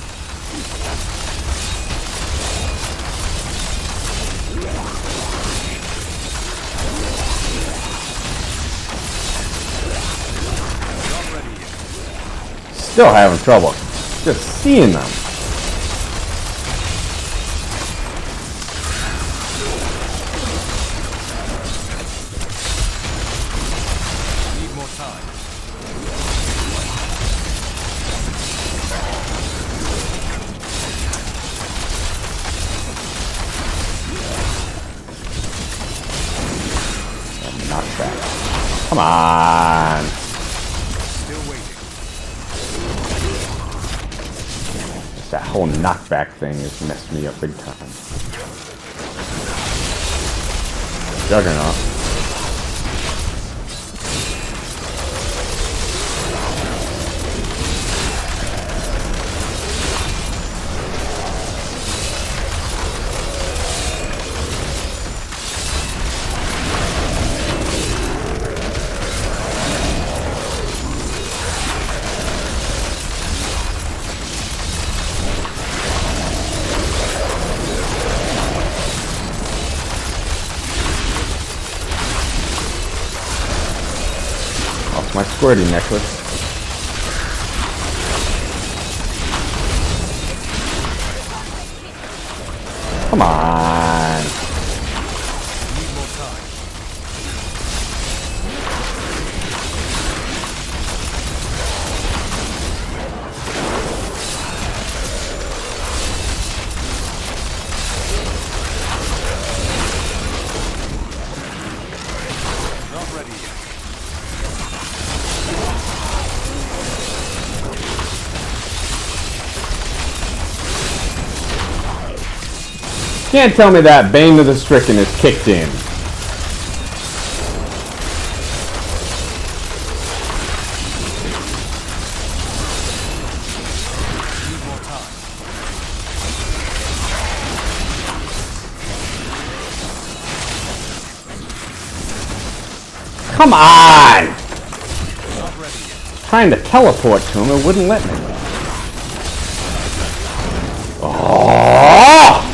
S2: Not ready yet.
S1: Still having trouble just seeing them.
S2: Need more time.
S1: Knockback. Come on.
S2: Still waiting.
S1: Just that whole knockback thing has messed me up big time. Juggernaut. My squirty necklace. Come on.
S2: Need more time. Not ready yet.
S1: Can't tell me that Bane of the Stricken is kicked in.
S2: Need more time.
S1: Come on!
S2: Not ready yet.
S1: Trying to teleport to him, it wouldn't let me. Oh!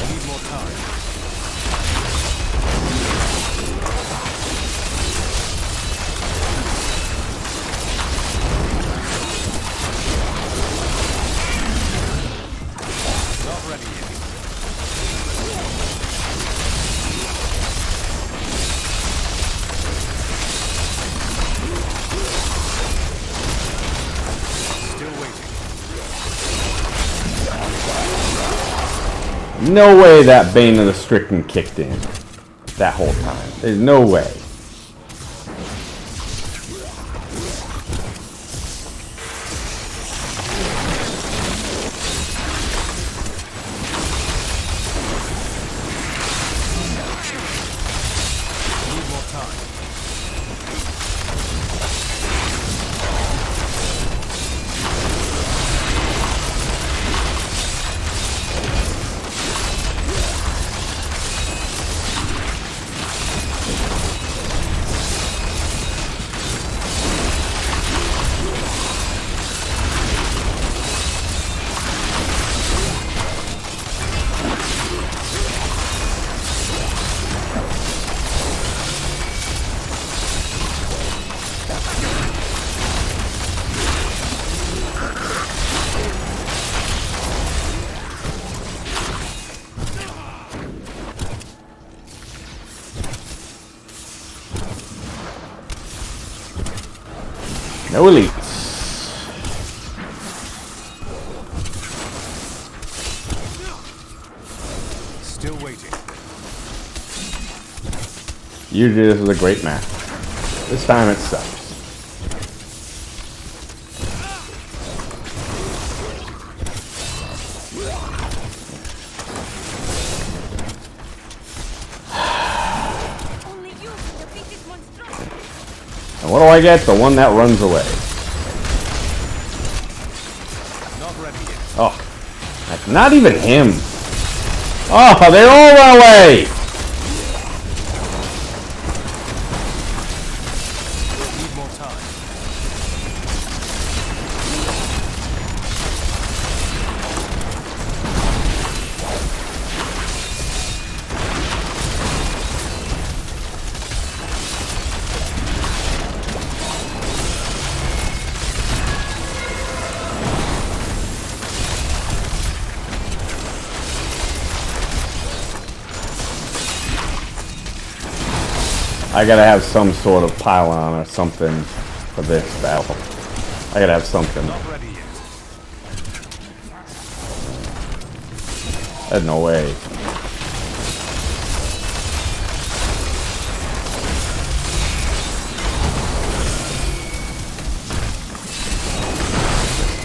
S2: Need more time. Not ready yet. Still waiting.
S1: No way that Bane of the Stricken kicked in. That whole time. There's no way.
S2: Need more time.
S1: No elites.
S2: Still waiting.
S1: Usually this is a great match. This time it sucks.
S3: Only you can defeat this monstrosity.
S1: And what do I get? The one that runs away.
S2: Not ready yet.
S1: Oh, that's not even him. Oh, they all run away.
S2: Need more time.
S1: I gotta have some sort of pylon or something for this battle. I gotta have something.
S2: Not ready yet.
S1: There's no way.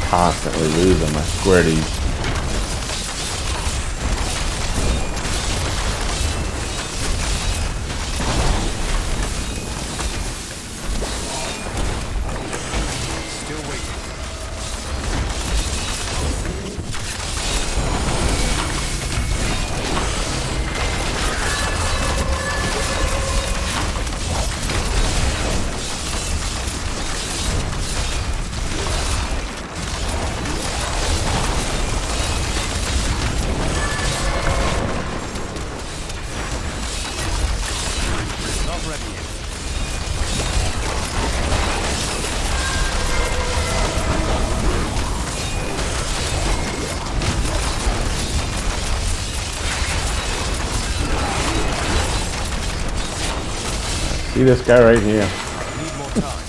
S1: Constantly losing my squirties.
S2: Still waiting. Not ready yet.
S1: See this guy right here?
S2: Need more time.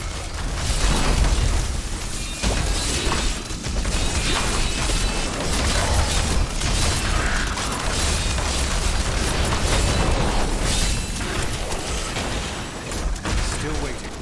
S2: Still waiting.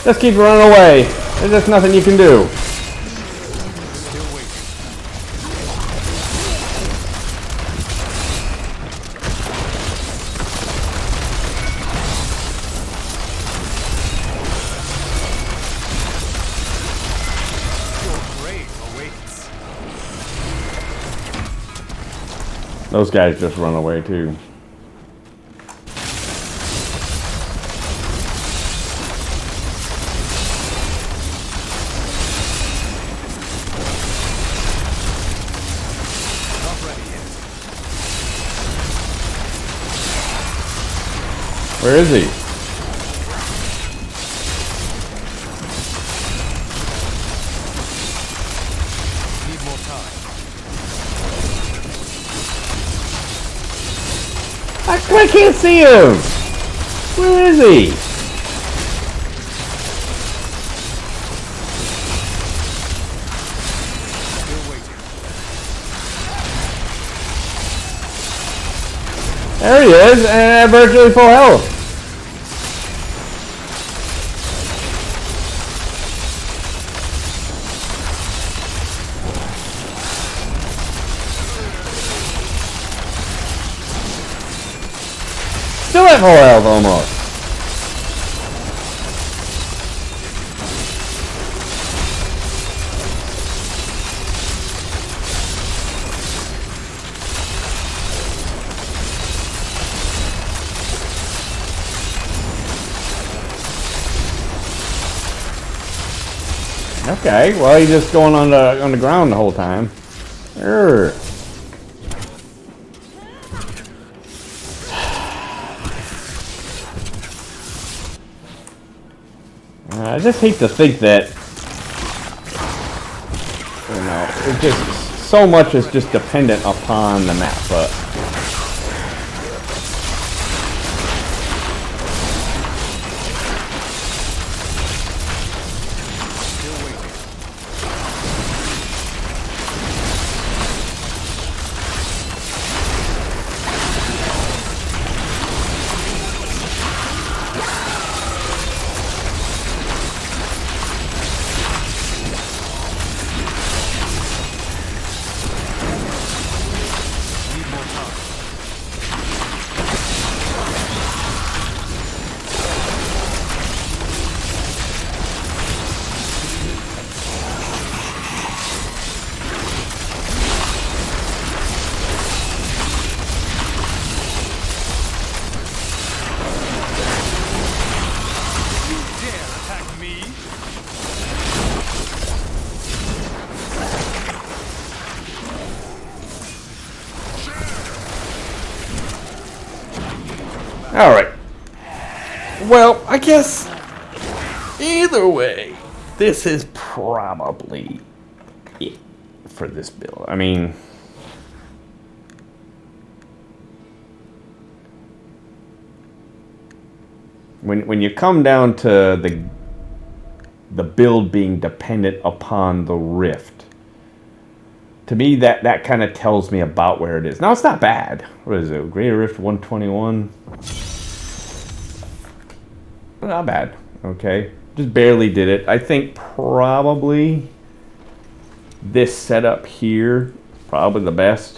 S1: Just keep running away. There's just nothing you can do.
S2: Still waiting. Your grave awaits.
S1: Those guys just run away too.
S2: Not ready yet.
S1: Where is he?
S2: Need more time.
S1: I can't see him. Where is he?
S2: Still waiting.
S1: There he is, and at virtually full health. Still at full health almost. Okay, well he's just going on the ground the whole time. Urgh. I just hate to think that, you know, it just so much is just dependent upon the map, but
S2: Still waiting. Need more time. You dare attack me?
S1: all right. Well, I guess either way, this is probably it for this build. I mean, when you come down to the build being dependent upon the rift, to me that kind of tells me about where it is. Now it's not bad. What is it? Greater Rift 121. Not bad. Okay, just barely did it. I think probably this setup here probably the best.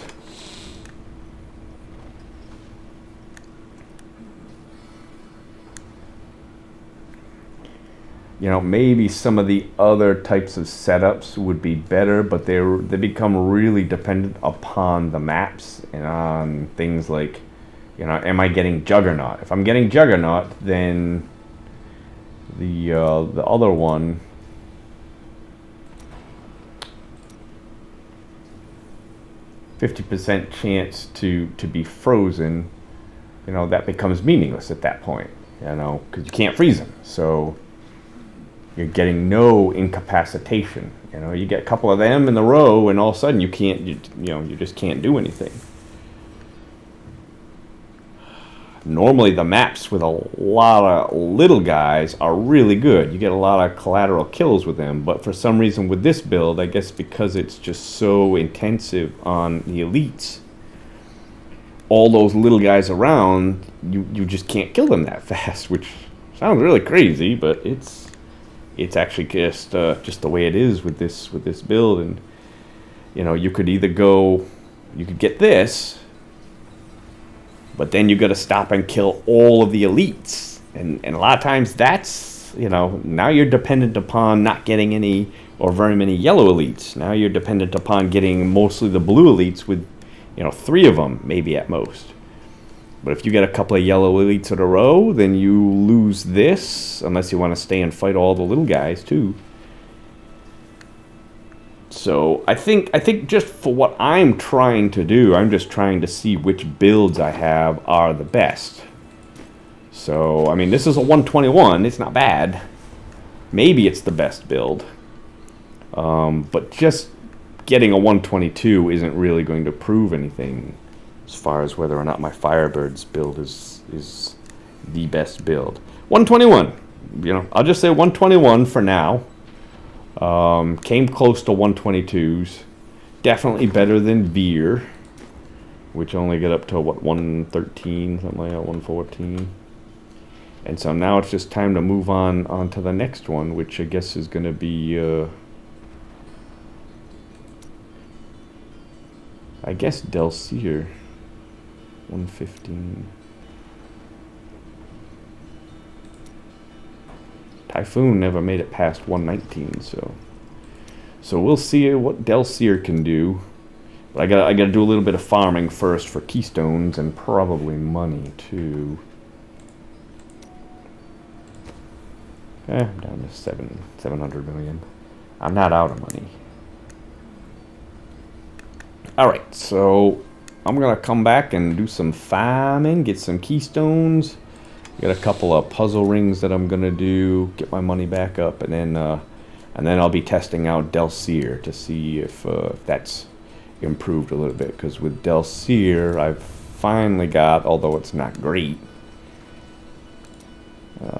S1: You know, maybe some of the other types of setups would be better, but they become really dependent upon the maps and on things like, you know, am I getting Juggernaut? If I'm getting Juggernaut, then the other one, %50 chance to be frozen, you know, that becomes meaningless at that point, you know, because you can't freeze them. So you're getting no incapacitation. You know, you get a couple of them in the row, and all of a sudden you can't, you just can't do anything. Normally the maps with a lot of little guys are really good. You get a lot of collateral kills with them, but for some reason with this build, I guess because it's just so intensive on the elites, all those little guys around, you just can't kill them that fast, which sounds really crazy, but it's it's actually just the way it is with this build. And you know, you could either go, you could get this, but then you got to stop and kill all of the elites, and a lot of times that's, you know, now you're dependent upon not getting any or very many yellow elites. Now you're dependent upon getting mostly the blue elites with, you know, 3 of them maybe at most. But if you get a couple of yellow elites in a row, then you lose this, unless you want to stay and fight all the little guys too. So I think just for what I'm trying to do, I'm just trying to see which builds I have are the best. So I mean, this is a 121. It's not bad. Maybe it's the best build, but just getting a 122 isn't really going to prove anything as far as whether or not my Firebirds build is the best build. 121, you know, I'll just say 121 for now. Came close to 122s. Definitely better than Veer, which only got up to what, 113, something like that, 114. And so now it's just time to move on to the next one, which I guess is going to be I guess Delseer. 115. Typhoon never made it past 119, so we'll see what Delseer can do. But I gotta do a little bit of farming first for keystones and probably money too. I'm down to 700 million. I'm not out of money. All right, so I'm gonna come back and do some farming, get some keystones. Got a couple of puzzle rings that I'm gonna do, get my money back up, and then I'll be testing out Delseer to see if that's improved a little bit. Because with Delseer, I've finally got, although it's not great,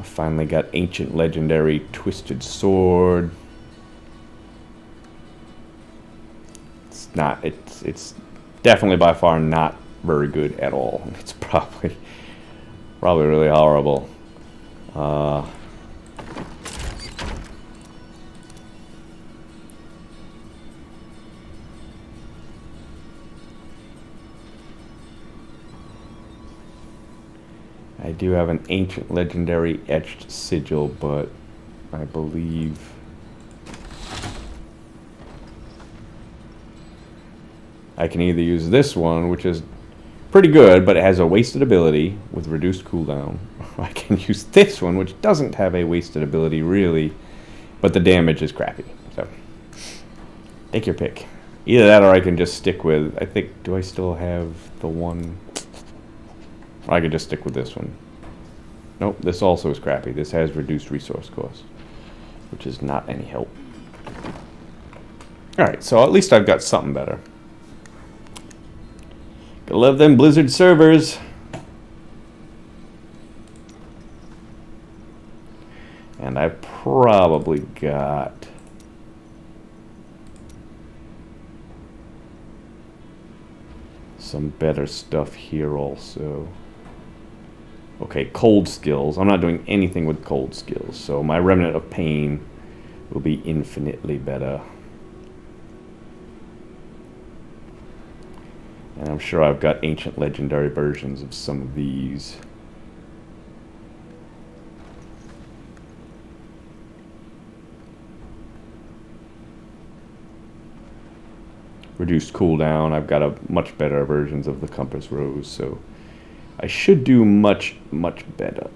S1: finally got Ancient Legendary Twisted Sword. It's definitely by far not very good at all. It's probably really horrible. I do have an Ancient Legendary Etched Sigil, but I believe I can either use this one, which is pretty good, but it has a wasted ability with reduced cooldown. I can use this one, which doesn't have a wasted ability really, but the damage is crappy. So take your pick. Either that or I can just stick with, I think, do I still have the one? I could just stick with this one. Nope, this also is crappy. This has reduced resource cost, which is not any help. Alright, so at least I've got something better. Gotta love them Blizzard servers. And I probably got some better stuff here also. Okay, cold skills. I'm not doing anything with cold skills, so my Remnant of Pain will be infinitely better. And I'm sure I've got ancient legendary versions of some of these. Reduced cooldown, I've got a much better versions of the Compass Rose, so I should do much better.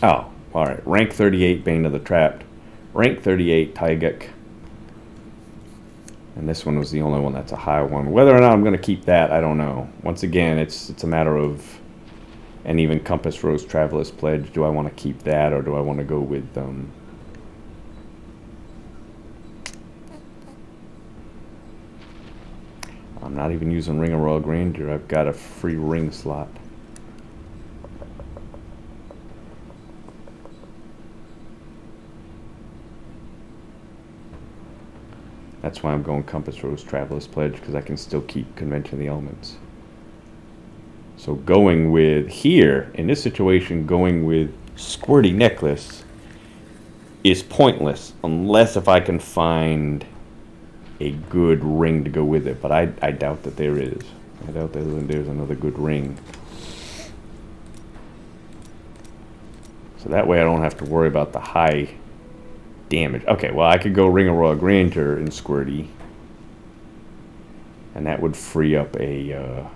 S1: Oh, alright. Rank 38, Bane of the Trapped. Rank 38, Taigek. And this one was the only one that's a high one. Whether or not I'm going to keep that, I don't know. Once again, it's a matter of... And even Compass Rose Traveler's Pledge. Do I want to keep that, or do I want to go with... I'm not even using Ring of Royal Grandeur. I've got a free ring slot. That's why I'm going Compass Rose Traveler's Pledge, because I can still keep Convention of the Elements. So going with, here, in this situation, going with Squirty Necklace is pointless unless if I can find a good ring to go with it. But I doubt that there is. I doubt that there's another good ring. So that way I don't have to worry about the high damage. Okay, well I could go Ring of Royal Grandeur in Squirty. And that would free up a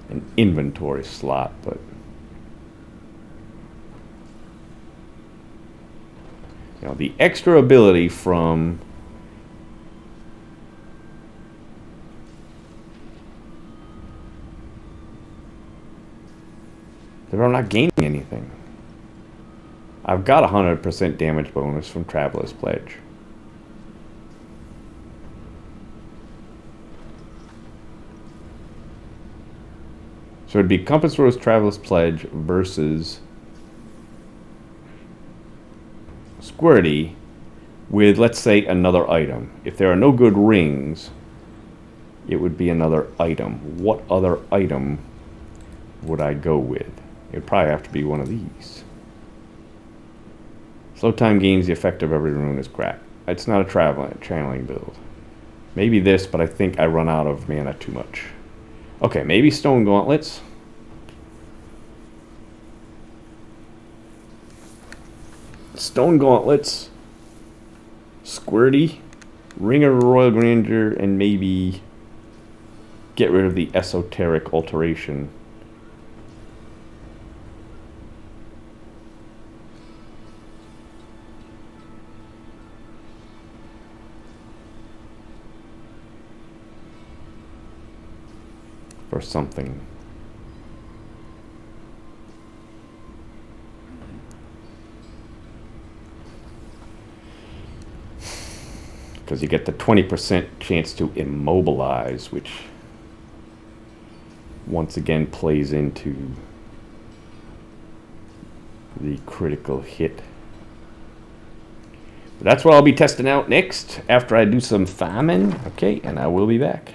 S1: an inventory slot, but you know, the extra ability from that I'm not gaining anything. I've got 100% damage bonus from Traveler's Pledge. So it'd be Compass Rose Traveler's Pledge versus Squirty with, let's say, another item. If there are no good rings, it would be another item. What other item would I go with? It would probably have to be one of these. Slow time gains the effect of every rune is cracked. It's not a channeling build. Maybe this, but I think I run out of mana too much. Okay, maybe Stone Gauntlets. Stone Gauntlets, Squirty, Ring of Royal Grandeur, and maybe get rid of the Esoteric Alteration. Or something. Because you get the 20% chance to immobilize, which once again plays into the critical hit. But that's what I'll be testing out next after I do some farming. Okay, and I will be back.